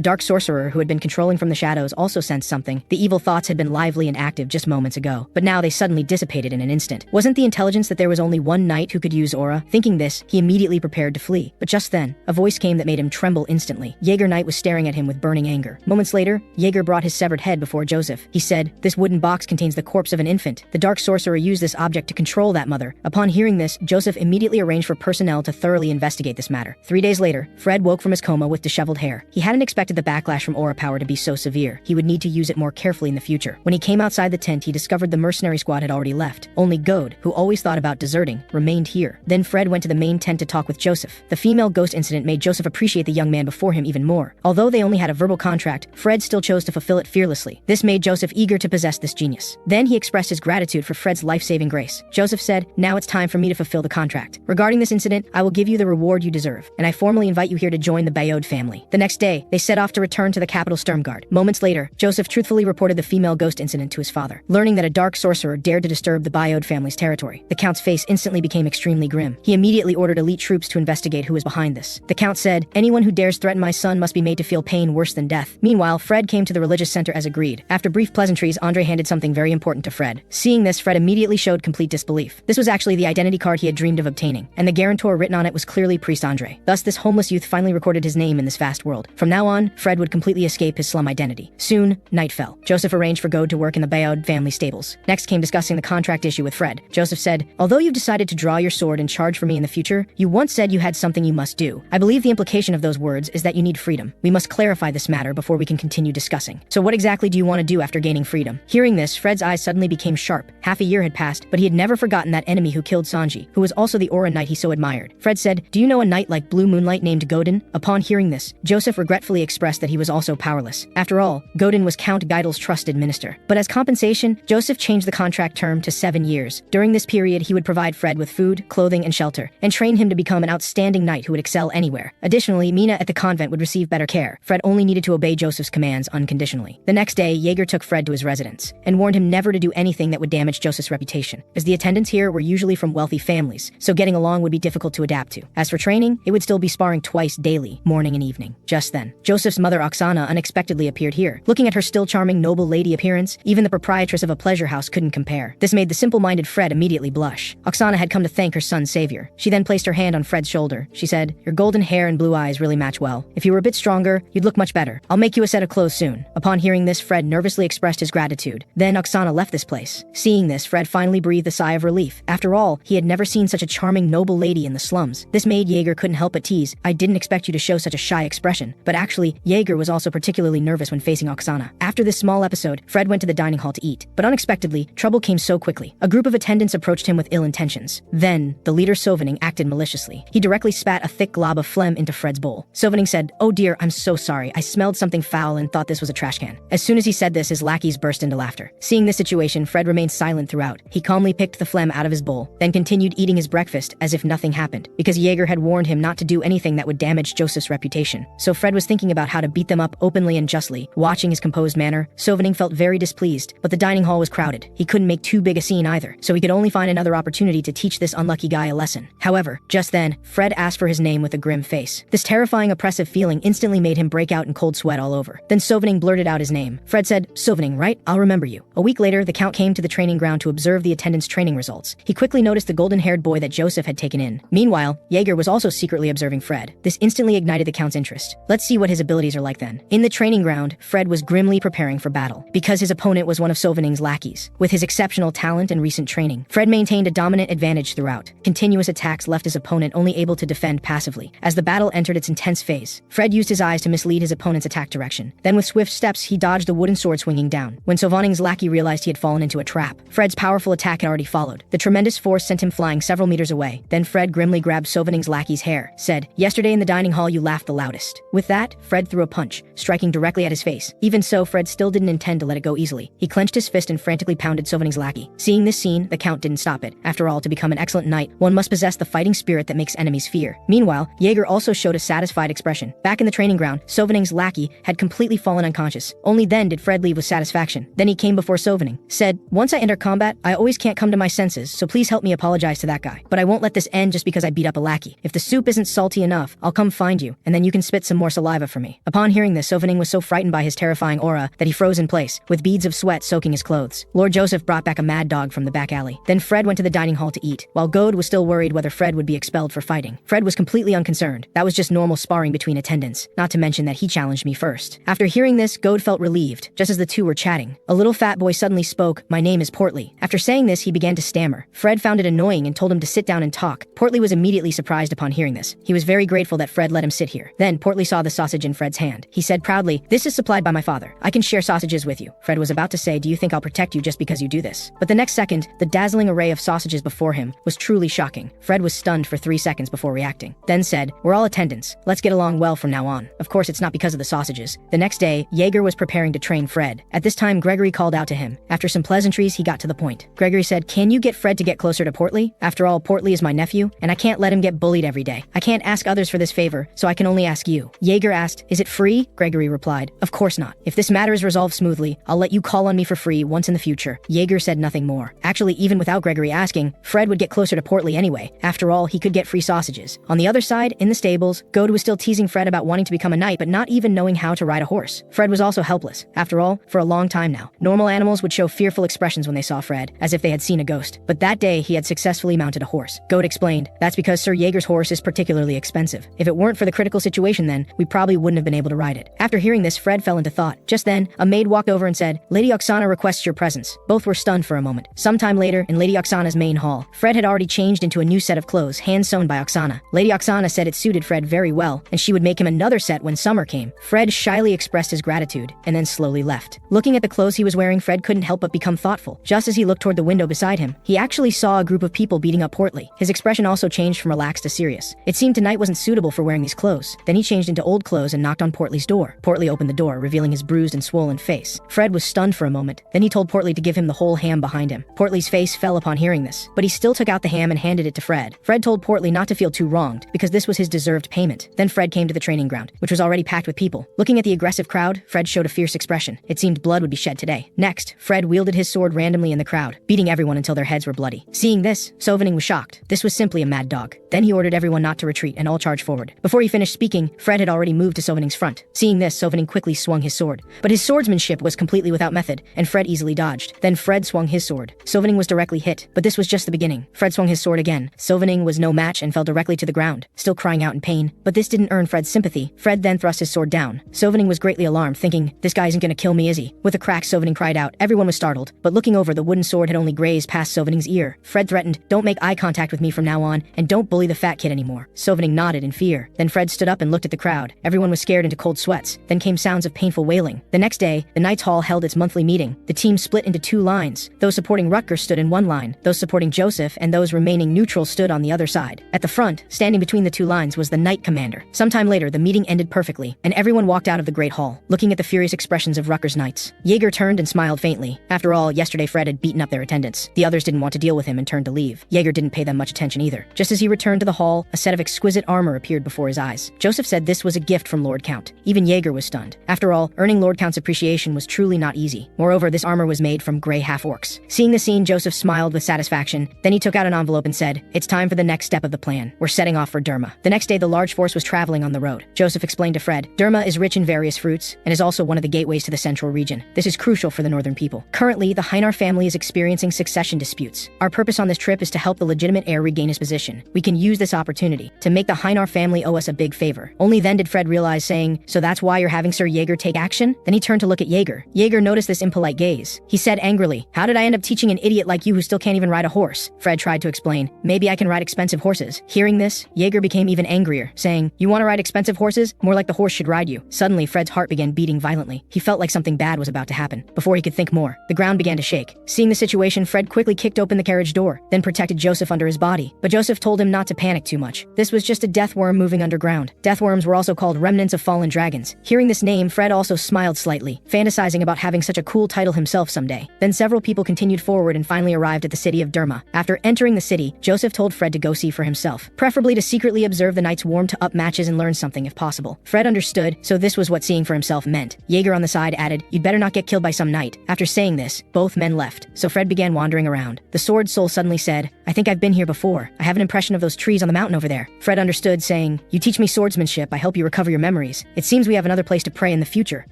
dark sorcerer who had been controlling from the shadows also sensed something. The evil thoughts had been lively and active just moments ago, but now they suddenly dissipated in an instant. Wasn't the intelligence that there was only one knight who could use aura? Thinking this, he immediately prepared to flee. But just then, a voice came that made him tremble instantly. Jaeger Knight was staring at him with burning anger. Moments later, Jaeger brought his severed head before Joseph. He said, "This wooden box contains the corpse of an infant. The dark sorcerer used this object to control that mother." Upon hearing this, Joseph immediately arranged for personnel to thoroughly investigate this matter. 3 days later, Fred woke from his coma with disheveled hair. He hadn't expected the backlash from aura power to be so severe. He would need to use it more carefully in the future. When he came outside the tent, he discovered the mercenary squad had already left. Only Gode, who always thought about deserting, remained here. Then Fred went to the main tent to talk with Joseph. The female ghost incident made Joseph appreciate the young man before him even more. Although they only had a verbal contract, Fred still chose to fulfill it fearlessly. This made Joseph eager to possess this genius. Then he expressed his gratitude for Fred's life-saving grace. Joseph said, "Now it's time for me to fulfill the contract. Regarding this incident, I will give you the reward you deserve, and I formally invite you here to join the Bayode family." The next day, they set off to return to the capital Sturmgard. Moments later, Joseph truthfully reported the female ghost incident to his father. Learning that a dark sorcerer dared to disturb the Bayode family's territory, the Count's face instantly became extremely grim. He immediately ordered elite troops to investigate who was behind this. The Count said, "Anyone who dares threaten my son must be made to feel pain worse than death." Meanwhile, Fred came to the religious center as agreed. After brief pleasantries, Andre handed something very important to Fred. Seeing this, Fred immediately showed complete disbelief. This was actually the identity card he had dreamed of obtaining, and the guarantor written on it was clearly Priest Andre. Thus, this homeless youth finally recorded his name in this vast world. From now on, Fred would completely escape his slum identity. Soon, night fell. Joseph arranged for Gode to work in the Bayode family stables. Next came discussing the contract issue with Fred. Joseph said, "Although you've decided to draw your sword and charge for me in the future, you once said you had something you must do. I believe the implication of those words is that you need freedom. We must clarify this matter before we can continue discussing. So what exactly do you want to do after gaining freedom?" Hearing this, Fred's eyes suddenly became sharp. Half a year had passed, but he had never forgotten that enemy who killed Sanji, who was also the aura knight he so admired. Fred said, "Do you know a knight like Blue Moonlight named Godin?" Upon hearing this, Joseph regretfully expressed that he was also powerless. After all, Godin was Count Geidel's trusted minister. But as compensation, Joseph changed the contract term to 7 years. During this period, he would provide Fred with food, clothing, and shelter, and train him to become an outstanding knight who would excel anywhere. Additionally, Mina at the convent would receive better care. Fred only needed to obey Joseph's commands unconditionally. The next day, Jaeger took Fred to his residence and warned him never to do anything that would damage Joseph's reputation, as the attendants here were usually from wealthy families, so getting along would be difficult to adapt to. As for training, it would still be sparring twice daily, morning and evening. Just then, Joseph's mother Oksana unexpectedly appeared here. Looking at her still charming noble lady appearance, even the proprietress of a pleasure house couldn't compare. This made the simple-minded Fred immediately blush. Oksana had come to thank her son's savior. She then placed her hand on Fred's shoulder. She said, "Your golden hair and blue eyes really match well. If you were a bit stronger, you'd look much better. I'll make you a set of clothes soon." Upon hearing this, Fred nervously expressed his gratitude. Then Oksana left this place. Seeing this, Fred finally breathed a sigh of relief. After all, he had never seen such a charming noble lady in the slums. This made Jaeger couldn't help but tease, "I didn't expect you to show such a shy expression." But actually, Jaeger was also particularly nervous when facing Oksana. After this small episode, Fred went to the dining hall to eat. But unexpectedly, trouble came so quickly. A group of attendants approached him with ill intentions. Then, the leader Sovaning acted maliciously. He directly spat a thick glob of phlegm into Fred's bowl. Sovaning said, "Oh dear, I'm so sorry. I smelled something foul and thought this was a trash can." As soon as he said this, his lackeys burst into laughter. Seeing this situation, Fred remained silent throughout. He calmly picked the phlegm out of his bowl, then continued eating his breakfast as if nothing happened, because Jaeger had warned him not to do anything that would damage Joseph's reputation. So Fred was thinking about how to beat them up openly and justly. Watching his composed manner, Sovaning felt very displeased, but the dining hall was crowded. He couldn't make too big a scene either, so he could only find another opportunity to teach this unlucky guy a lesson. However, just then, Fred asked for his name with a grim face. This terrifying oppressive feeling instantly made him break out in cold sweat all over. Then Sovaning blurted out his name. Fred said, "Sovaning, right? I'll remember you." A week later, the Count came to the training ground to observe the attendants' training results. He quickly noticed the golden-haired boy that Joseph had taken in. Meanwhile, Jaeger was also secretly observing Fred. This instantly ignited the Count's interest. Let's see what his abilities are like then. In the training ground, Fred was grimly preparing for battle, because his opponent was one of Sovaning's lackeys. With his exceptional talent and recent training, Fred maintained a dominant advantage throughout. Continuous attacks left his opponent only able to defend passively. As the battle entered its intense phase, Fred used his eyes to mislead his opponent's attack direction. Then with swift steps, he dodged a wooden sword swinging down. When Sovaning's lackey realized he had fallen into a trap, Fred's powerful attack had already followed. The tremendous force sent him flying several meters away. Then Fred grimly grabbed Sovaning's lackey's hair, said, "Yesterday in the dining hall you laughed the loudest." With that, Fred threw a punch, striking directly at his face. Even so, Fred still didn't intend to let it go easily. He clenched his fist and frantically pounded Sovaning's lackey. Seeing this scene, the Count didn't stop it. After all, to become an excellent knight, one must possess the fighting spirit that makes enemies fear. Meanwhile, Jaeger also showed a satisfied expression. Back in the training ground, Sovaning's lackey had completely fallen unconscious. Only then did Fred leave with satisfaction. Then he came before Sovaning, said, "Once I enter combat, I always can't come to my senses senses, so please help me apologize to that guy. But I won't let this end just because I beat up a lackey. If the soup isn't salty enough, I'll come find you, and then you can spit some more saliva for me." Upon hearing this, Sovaning was so frightened by his terrifying aura that he froze in place, with beads of sweat soaking his clothes. Lord Joseph brought back a mad dog from the back alley. Then Fred went to the dining hall to eat, while Gode was still worried whether Fred would be expelled for fighting. Fred was completely unconcerned. That was just normal sparring between attendants, not to mention that he challenged me first. After hearing this, Gode felt relieved, just as the two were chatting. A little fat boy suddenly spoke, "My name is Portly." After saying this, he began to stammer. Fred found it annoying and told him to sit down and talk. Portly was immediately surprised upon hearing this. He was very grateful that Fred let him sit here. Then Portly saw the sausage in Fred's hand. He said proudly, "This is supplied by my father. I can share sausages with you." Fred was about to say, "Do you think I'll protect you just because you do this?" But the next second, the dazzling array of sausages before him was truly shocking. Fred was stunned for 3 seconds before reacting. Then said, "We're all attendants. Let's get along well from now on." Of course, it's not because of the sausages. The next day, Jaeger was preparing to train Fred. At this time, Gregory called out to him. After some pleasantries, he got to the point. Gregory said, "Can you get Fred to get closer to Portly? After all, Portly is my nephew, and I can't let him get bullied every day. I can't ask others for this favor, so I can only ask you." Jaeger asked, "Is it free?" Gregory replied, "Of course not. If this matter is resolved smoothly, I'll let you call on me for free once in the future." Jaeger said nothing more. Actually, even without Gregory asking, Fred would get closer to Portly anyway. After all, he could get free sausages. On the other side, in the stables, Gode was still teasing Fred about wanting to become a knight but not even knowing how to ride a horse. Fred was also helpless. After all, for a long time now, normal animals would show fearful expressions when they saw Fred, as if they had seen a ghost. But that day, he had successfully mounted a horse. Gode explained, "That's because Sir Jaeger's horse is particularly expensive. If it weren't for the critical situation then, we probably wouldn't have been able to ride it." After hearing this, Fred fell into thought. Just then, a maid walked over and said, "Lady Oksana requests your presence." Both were stunned for a moment. Sometime later, in Lady Oksana's main hall, Fred had already changed into a new set of clothes, hand-sewn by Oksana. Lady Oksana said it suited Fred very well, and she would make him another set when summer came. Fred shyly expressed his gratitude, and then slowly left. Looking at the clothes he was wearing, Fred couldn't help but become thoughtful. Just as he looked toward the window beside him, he actually saw a group of people beating up Portly. His expression also changed from relaxed to serious. It seemed tonight wasn't suitable for wearing these clothes. Then he changed into old clothes and knocked on Portly's door. Portly opened the door, revealing his bruised and swollen face. Fred was stunned for a moment. Then he told Portly to give him the whole ham behind him. Portly's face fell upon hearing this, but he still took out the ham and handed it to Fred. Fred told Portly not to feel too wronged, because this was his deserved payment. Then Fred came to the training ground, which was already packed with people. Looking at the aggressive crowd, Fred showed a fierce expression. It seemed blood would be shed today. Next, Fred wielded his sword randomly in the crowd, beating everyone until their heads were bloody. Seeing this, Sovaning was shocked. This was simply a mad dog. Then he ordered everyone not to retreat and all charge forward. Before he finished speaking, Fred had already moved to Sovaning's front. Seeing this, Sovaning quickly swung his sword. But his swordsmanship was completely without method, and Fred easily dodged. Then Fred swung his sword. Sovaning was directly hit, but this was just the beginning. Fred swung his sword again. Sovaning was no match and fell directly to the ground, still crying out in pain. But this didn't earn Fred's sympathy. Fred then thrust his sword down. Sovaning was greatly alarmed, thinking, "This guy isn't gonna kill me, is he?" With a crack, Sovaning cried out. Everyone was startled, but looking over, the wooden sword had only grazed past Sovaning's ear. Fred threatened, "Don't make eye contact with me from now on, and don't bully the fat kid anymore." Sovaning nodded in fear. Then Fred stood up and looked at the crowd. Everyone was scared into cold sweats. Then came sounds of painful wailing. The next day, the Knights Hall held its monthly meeting. The team split into 2 lines. Those supporting Rutger stood in one line, those supporting Joseph, and those remaining neutral stood on the other side. At the front, standing between the 2 lines, was the Knight Commander. Sometime later, the meeting ended perfectly, and everyone walked out of the Great Hall, looking at the furious expressions of Rutger's knights. Jaeger turned and smiled faintly. After all, yesterday Fred had beaten up their attendants. The others didn't want to deal with him and turned to leave. Jaeger didn't pay them much attention either. Just as he returned to the hall, a set of exquisite armor appeared before his eyes. Joseph said this was a gift from Lord Count. Even Jaeger was stunned. After all, earning Lord Count's appreciation was truly not easy. Moreover, this armor was made from gray half-orcs. Seeing the scene, Joseph smiled with satisfaction. Then he took out an envelope and said, "It's time for the next step of the plan. We're setting off for Derma." The next day, the large force was traveling on the road. Joseph explained to Fred, "Derma is rich in various fruits and is also one of the gateways to the central region. This is crucial for the northern people. Currently, the Heinar family is experiencing succession disputes. Our purpose on this trip is to help the legitimate heir regain his position. We can use this opportunity to make the Heinar family owe us a big favor." Only then did Fred realize, saying, "So that's why you're having Sir Jaeger take action?" Then he turned to look at Jaeger. Jaeger noticed this impolite gaze. He said angrily, "How did I end up teaching an idiot like you who still can't even ride a horse?" Fred tried to explain, "Maybe I can ride expensive horses." Hearing this, Jaeger became even angrier, saying, "You want to ride expensive horses? More like the horse should ride you." Suddenly, Fred's heart began beating violently. He felt like something bad was about to happen. Before he could think more, the ground began to shake. Seeing the situation, Fred quickly kicked open the carriage door, then protected Joseph under his body. But Joseph told him not to panic too much. This was just a death worm moving underground. Death worms were also called remnants of fallen dragons. Hearing this name, Fred also smiled slightly, fantasizing about having such a cool title himself someday. Then several people continued forward and finally arrived at the city of Derma. After entering the city, Joseph told Fred to go see for himself, preferably to secretly observe the knights warm to up matches and learn something if possible. Fred understood, so this was what seeing for himself meant. Jaeger on the side added, "You'd better not get killed by some knight." After saying this, both men left, so Fred began wandering around. ground. The sword soul suddenly said, I think I've been here before. I have an impression of those trees on the mountain over there. Fred understood, saying, you teach me swordsmanship, I help you recover your memories. It seems we have another place to pray in the future.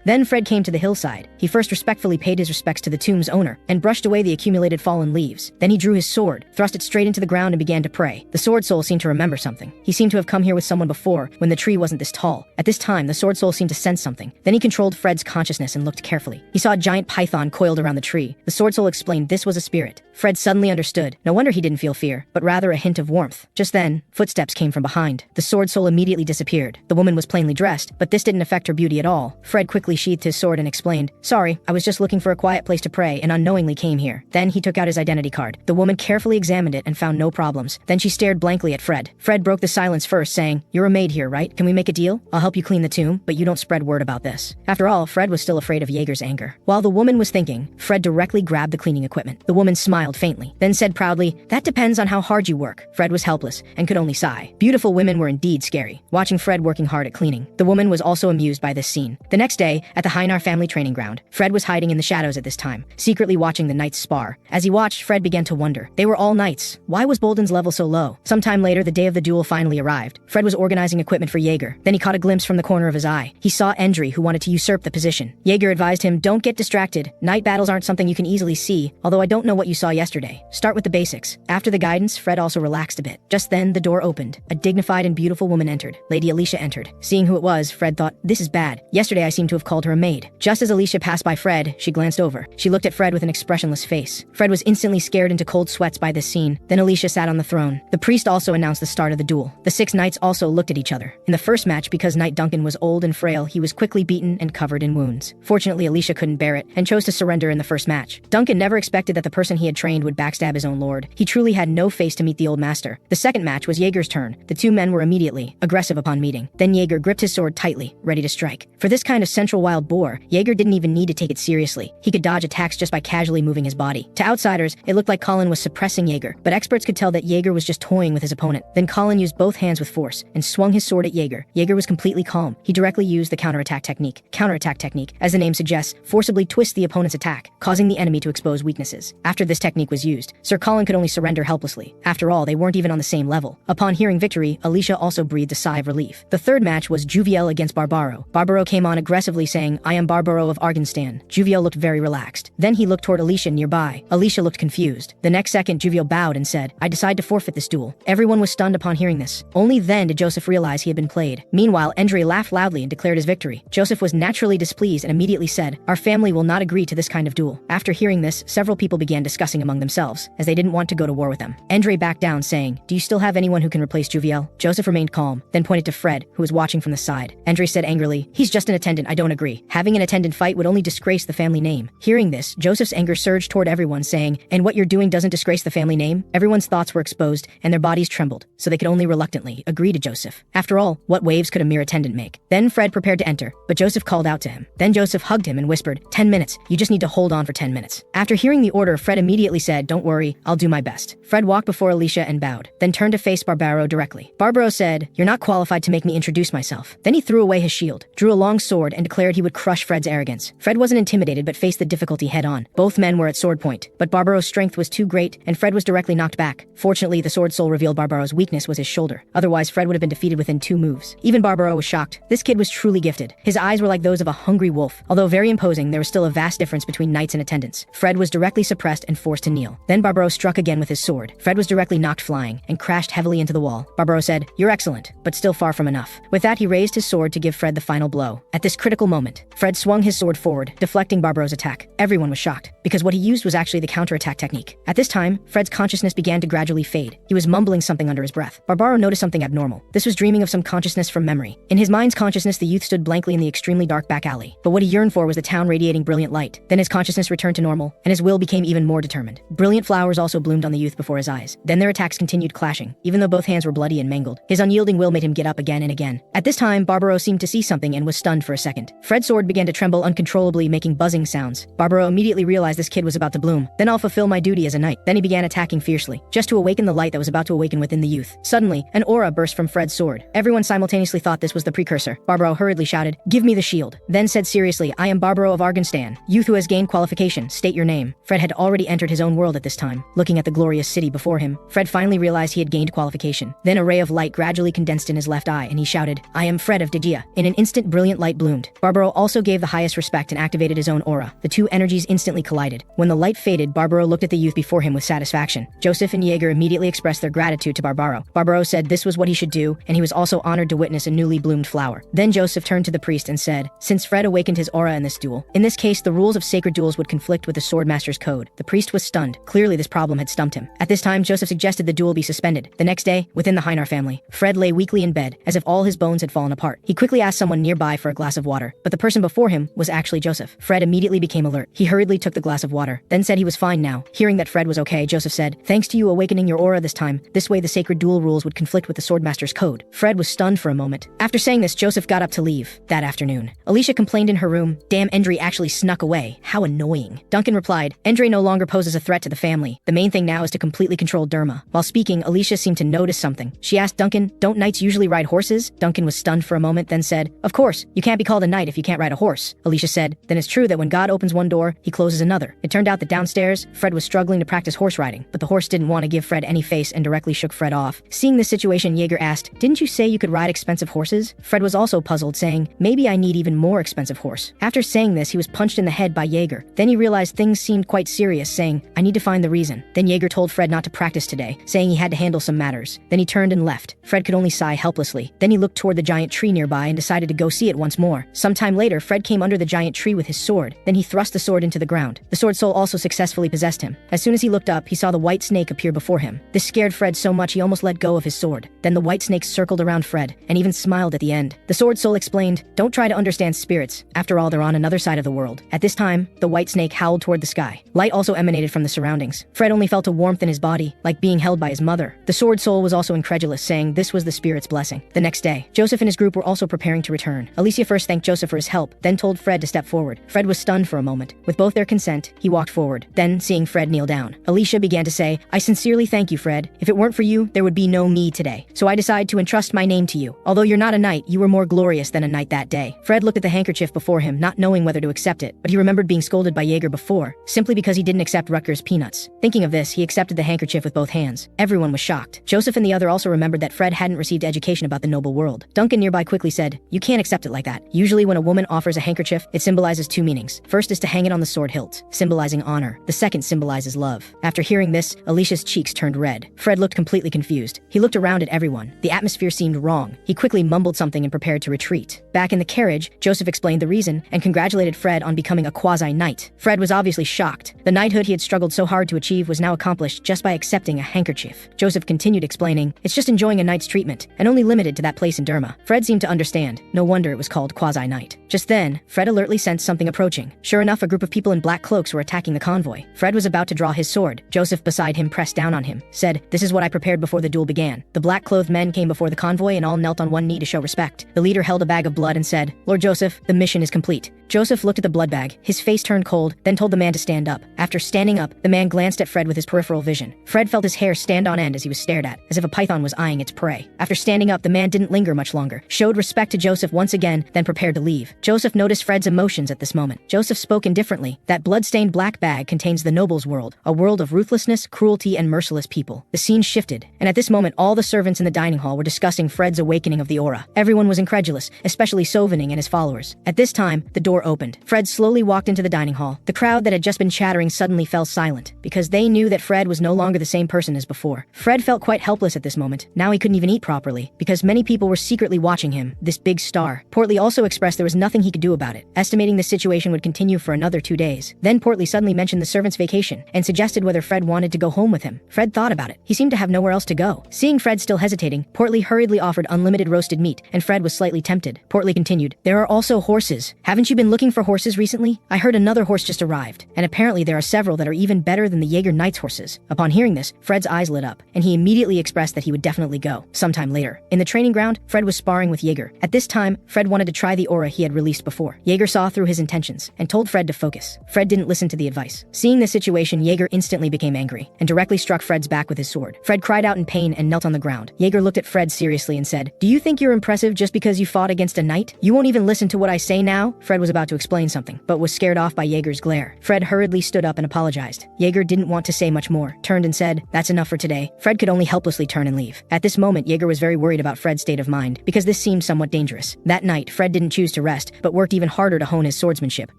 Then Fred came to the hillside. He first respectfully paid his respects to the tomb's owner, and brushed away the accumulated fallen leaves. Then he drew his sword, thrust it straight into the ground and began to pray. The sword soul seemed to remember something. He seemed to have come here with someone before, when the tree wasn't this tall. At this time, the sword soul seemed to sense something. Then he controlled Fred's consciousness and looked carefully. He saw a giant python coiled around the tree. The sword soul explained this was a spirit. Fred suddenly understood. No wonder he didn't feel fear, but rather a hint of warmth. Just then, footsteps came from behind. The sword soul immediately disappeared. The woman was plainly dressed, but this didn't affect her beauty at all. Fred quickly sheathed his sword and explained, sorry, I was just looking for a quiet place to pray and unknowingly came here. Then he took out his identity card. The woman carefully examined it and found no problems. Then she stared blankly at Fred. Fred broke the silence first, saying, you're a maid here, right? Can we make a deal? I'll help you clean the tomb, but you don't spread word about this. After all, Fred was still afraid of Jaeger's anger. While the woman was thinking, Fred directly grabbed the cleaning equipment. The woman smiled faintly, then said proudly, that depends on how hard you work. Fred was helpless and could only sigh. Beautiful women were indeed scary. Watching Fred working hard at cleaning, the woman was also amused by this scene. The next day, at the Hainar family training ground, Fred was hiding in the shadows at this time, secretly watching the knights spar. As he watched, Fred began to wonder. They were all knights. Why was Bolden's level so low? Sometime later, the day of the duel finally arrived. Fred was organizing equipment for Jaeger. Then he caught a glimpse from the corner of his eye. He saw Endry, who wanted to usurp the position. Jaeger advised him, don't get distracted. Night battles aren't something you can easily see, although I don't know what you saw yesterday. Start with the basics. After the guidance, Fred also relaxed a bit. Just then, the door opened. A dignified and beautiful woman entered. Lady Alicia entered. Seeing who it was, Fred thought, this is bad. Yesterday I seem to have called her a maid. Just as Alicia passed by Fred, she glanced over. She looked at Fred with an expressionless face. Fred was instantly scared into cold sweats by this scene. Then Alicia sat on the throne. The priest also announced the start of the duel. The 6 knights also looked at each other. In the first match, because Knight Duncan was old and frail, he was quickly beaten and covered in wounds. Fortunately, Alicia couldn't bear it and chose to surrender in the first match. Duncan never expected that the person he had trained would backstab his own lord. He truly had no face to meet the old master. The second match was Jaeger's turn. The two men were immediately aggressive upon meeting. Then Jaeger gripped his sword tightly, ready to strike. For this kind of central wild boar, Jaeger didn't even need to take it seriously. He could dodge attacks just by casually moving his body. To outsiders, it looked like Colin was suppressing Jaeger, but experts could tell that Jaeger was just toying with his opponent. Then Colin used both hands with force and swung his sword at Jaeger. Jaeger was completely calm. He directly used the counterattack technique. Counterattack technique, as the name suggests, forcibly twists the opponent's attack, causing the enemy to expose weaknesses. After this technique was used, Sir Colin could only surrender helplessly. After all, they weren't even on the same level. Upon hearing victory, Alicia also breathed a sigh of relief. The third match was Juviel against Barbaro. Barbaro came on aggressively saying, I am Barbaro of Arghanistan. Juviel looked very relaxed. Then he looked toward Alicia nearby. Alicia looked confused. The next second, Juviel bowed and said, I decide to forfeit this duel. Everyone was stunned upon hearing this. Only then did Joseph realize he had been played. Meanwhile, Endry laughed loudly and declared his victory. Joseph was naturally displeased and immediately said, our family will not agree to this kind of duel. After hearing this, several people began discussing among themselves, as they didn't want to go to war with them. Endry backed down, saying, do you still have anyone who can replace Juviel? Joseph remained calm, then pointed to Fred, who was watching from the side. Endry said angrily, he's just an attendant, I don't agree. Having an attendant fight would only disgrace the family name. Hearing this, Joseph's anger surged toward everyone, saying, and what you're doing doesn't disgrace the family name? Everyone's thoughts were exposed, and their bodies trembled, so they could only reluctantly agree to Joseph. After all, what waves could a mere attendant make? Then Fred prepared to enter, but Joseph called out to him. Then Joseph hugged him and whispered, 10 minutes, you just need to hold on for 10 minutes. After hearing the order, Fred immediately said, don't worry, I'll do my best. Fred walked before Alicia and bowed, then turned to face Barbaro directly. Barbaro said, you're not qualified to make me introduce myself. Then he threw away his shield, drew a long sword, and declared he would crush Fred's arrogance. Fred wasn't intimidated but faced the difficulty head on. Both men were at sword point, but Barbaro's strength was too great, and Fred was directly knocked back. Fortunately, the sword soul revealed Barbaro's weakness was his shoulder. Otherwise, Fred would have been defeated within 2 moves. Even Barbaro was shocked. This kid was truly gifted. His eyes were like those of a hungry wolf. Although very imposing, there was still a vast difference between knights and attendants. Fred was directly suppressed and forced to kneel. Then Barbaro struck again with his sword. Fred was directly knocked flying and crashed heavily into the wall. Barbaro said, you're excellent, but still far from enough. With that, he raised his sword to give Fred the final blow. At this critical moment, Fred swung his sword forward, deflecting Barbaro's attack. Everyone was shocked, because what he used was actually the counterattack technique. At this time, Fred's consciousness began to gradually fade. He was mumbling something under his breath. Barbaro noticed something abnormal. This was dreaming of some consciousness from memory. In his mind's consciousness, the youth stood blankly in the extremely dark back alley. But what he yearned for was the town radiating brilliant light. Then his consciousness returned to normal, and his will became even more determined. Brilliant flowers also bloomed on the youth before his eyes. Then their attacks continued clashing, even though both hands were bloody and mangled. His unyielding will made him get up again and again. At this time, Barbaro seemed to see something and was stunned for a second. Fred's sword began to tremble uncontrollably, making buzzing sounds. Barbaro immediately realized this kid was about to bloom. Then I'll fulfill my duty as a knight. Then he began attacking fiercely, just to awaken the light that was about to awaken within the youth. Suddenly, an aura burst from Fred's sword. Everyone simultaneously thought this was the precursor. Barbaro hurriedly shouted, give me the shield. Then said seriously, I am Barbaro of Arghanistan. Youth who has gained qualification, state your name. Fred had already entered his own own world at this time. Looking at the glorious city before him, Fred finally realized he had gained qualification. Then a ray of light gradually condensed in his left eye, and he shouted, "I am Fred of Digia." In an instant, brilliant light bloomed. Barbaro also gave the highest respect and activated his own aura. The two energies instantly collided. When the light faded, Barbaro looked at the youth before him with satisfaction. Joseph and Jaeger immediately expressed their gratitude to Barbaro. Barbaro said this was what he should do, and he was also honored to witness a newly bloomed flower. Then Joseph turned to the priest and said, "Since Fred awakened his aura in this duel, in this case the rules of sacred duels would conflict with the Swordmaster's code." The priest was stunned. Clearly this problem had stumped him. At this time, Joseph suggested the duel be suspended. The next day, within the Heinar family, Fred lay weakly in bed, as if all his bones had fallen apart. He quickly asked someone nearby for a glass of water, but the person before him was actually Joseph. Fred immediately became alert. He hurriedly took the glass of water, then said he was fine now. Hearing that Fred was okay, Joseph said, "Thanks to you awakening your aura this time, this way the sacred duel rules would conflict with the Swordmaster's code." Fred was stunned for a moment. After saying this, Joseph got up to leave. That afternoon, Alicia complained in her room, "Damn, Endre actually snuck away. How annoying." Duncan replied, "Endre no longer poses a threat to the family. The main thing now is to completely control Derma." While speaking, Alicia seemed to notice something. She asked Duncan, "Don't knights usually ride horses?" Duncan was stunned for a moment, then said, "Of course, you can't be called a knight if you can't ride a horse." Alicia said, "Then it's true that when God opens one door, he closes another." It turned out that downstairs, Fred was struggling to practice horse riding, but the horse didn't want to give Fred any face and directly shook Fred off. Seeing this situation, Jaeger asked, "Didn't you say you could ride expensive horses?" Fred was also puzzled, saying, "Maybe I need even more expensive horse." After saying this, he was punched in the head by Jaeger. Then he realized things seemed quite serious, saying, "I need to find the reason." Then Jaeger told Fred not to practice today, saying he had to handle some matters. Then he turned and left. Fred could only sigh helplessly. Then he looked toward the giant tree nearby and decided to go see it once more. Sometime later, Fred came under the giant tree with his sword. Then he thrust the sword into the ground. The sword soul also successfully possessed him. As soon as he looked up, he saw the white snake appear before him. This scared Fred so much he almost let go of his sword. Then the white snake circled around Fred and even smiled at the end. The sword soul explained, "Don't try to understand spirits. After all, they're on another side of the world." At this time, the white snake howled toward the sky. Light also emanated from the surroundings. Fred only felt a warmth in his body, like being held by his mother. The sword soul was also incredulous, saying this was the spirit's blessing. The next day, Joseph and his group were also preparing to return. Alicia first thanked Joseph for his help, then told Fred to step forward. Fred was stunned for a moment. With both their consent, he walked forward. Then, seeing Fred kneel down, Alicia began to say, "I sincerely thank you, Fred. If it weren't for you, there would be no me today. So I decide to entrust my name to you. Although you're not a knight, you were more glorious than a knight that day." Fred looked at the handkerchief before him, not knowing whether to accept it, but he remembered being scolded by Jaeger before, simply because he didn't accept Rutger's peanuts. Thinking of this, he accepted the handkerchief with both hands. Everyone was shocked. Joseph and the other also remembered that Fred hadn't received education about the noble world. Duncan nearby quickly said, "You can't accept it like that. Usually when a woman offers a handkerchief, it symbolizes two meanings. First is to hang it on the sword hilt, symbolizing honor. The second symbolizes love." After hearing this, Alicia's cheeks turned red. Fred looked completely confused. He looked around at everyone. The atmosphere seemed wrong. He quickly mumbled something and prepared to retreat. Back in the carriage, Joseph explained the reason and congratulated Fred on becoming a quasi-knight. Fred was obviously shocked. The knighthood he had struggled so hard to achieve was now accomplished just by accepting a handkerchief. Joseph continued explaining, "It's just enjoying a knight's treatment, and only limited to that place in Derma." Fred seemed to understand. No wonder it was called quasi-knight. Just then, Fred alertly sensed something approaching. Sure enough, a group of people in black cloaks were attacking the convoy. Fred was about to draw his sword. Joseph beside him pressed down on him, said, "This is what I prepared before the duel began." The black-clothed men came before the convoy and all knelt on one knee to show respect. The leader held a bag of blood and said, "Lord Joseph, the mission is complete." Joseph looked at the blood bag. His face turned cold, then told the man to stand up. After standing up, the man glanced at Fred with his peripheral vision. Fred felt his hair stand on end as he was stared at, as if a python was eyeing its prey. After standing up, the man didn't linger much longer, showed respect to Joseph once again, then prepared to leave. Joseph noticed Fred's emotions at this moment. Joseph spoke indifferently. That blood-stained black bag contains the noble's world, a world of ruthlessness, cruelty, and merciless people. The scene shifted, and at this moment all the servants in the dining hall were discussing Fred's awakening of the aura. Everyone was incredulous, especially Sovening and his followers. At this time, the door opened. Fred slowly walked into the dining hall. The crowd that had just been chattering suddenly fell silent, because they knew that Fred was no longer the same person as before. Fred felt quite helpless at this moment. Now he couldn't even eat properly, because many people were secretly watching him, this big star. Portly also expressed there was nothing he could do about it, estimating the situation would continue for another 2 days. Then Portly suddenly mentioned the servant's vacation, and suggested whether Fred wanted to go home with him. Fred thought about it. He seemed to have nowhere else to go. Seeing Fred still hesitating, Portly hurriedly offered unlimited roasted meat, and Fred was slightly tempted. Portly continued, "There are also horses. Haven't you been looking for horses recently? I heard another horse just arrived, and apparently there are several that are even better than the Jaeger Knight's horses." Upon hearing this, Fred's eyes lit up, and he immediately expressed that he would definitely go. Sometime later, in the training ground, Fred was sparring with Jaeger. At this time, Fred wanted to try the aura he had released before. Jaeger saw through his intentions, and told Fred to focus. Fred didn't listen to the advice. Seeing the situation, Jaeger instantly became angry, and directly struck Fred's back with his sword. Fred cried out in pain and knelt on the ground. Jaeger looked at Fred seriously and said, "Do you think you're impressive just because you fought against a knight? You won't even listen to what I say now?" Fred was about to explain something, but was scared off by Jaeger's glare. Fred hurriedly stood up and apologized. surprised. Jaeger didn't want to say much more, turned and said, "That's enough for today." Fred could only helplessly turn and leave. At this moment, Jaeger was very worried about Fred's state of mind, because this seemed somewhat dangerous. That night, Fred didn't choose to rest, but worked even harder to hone his swordsmanship.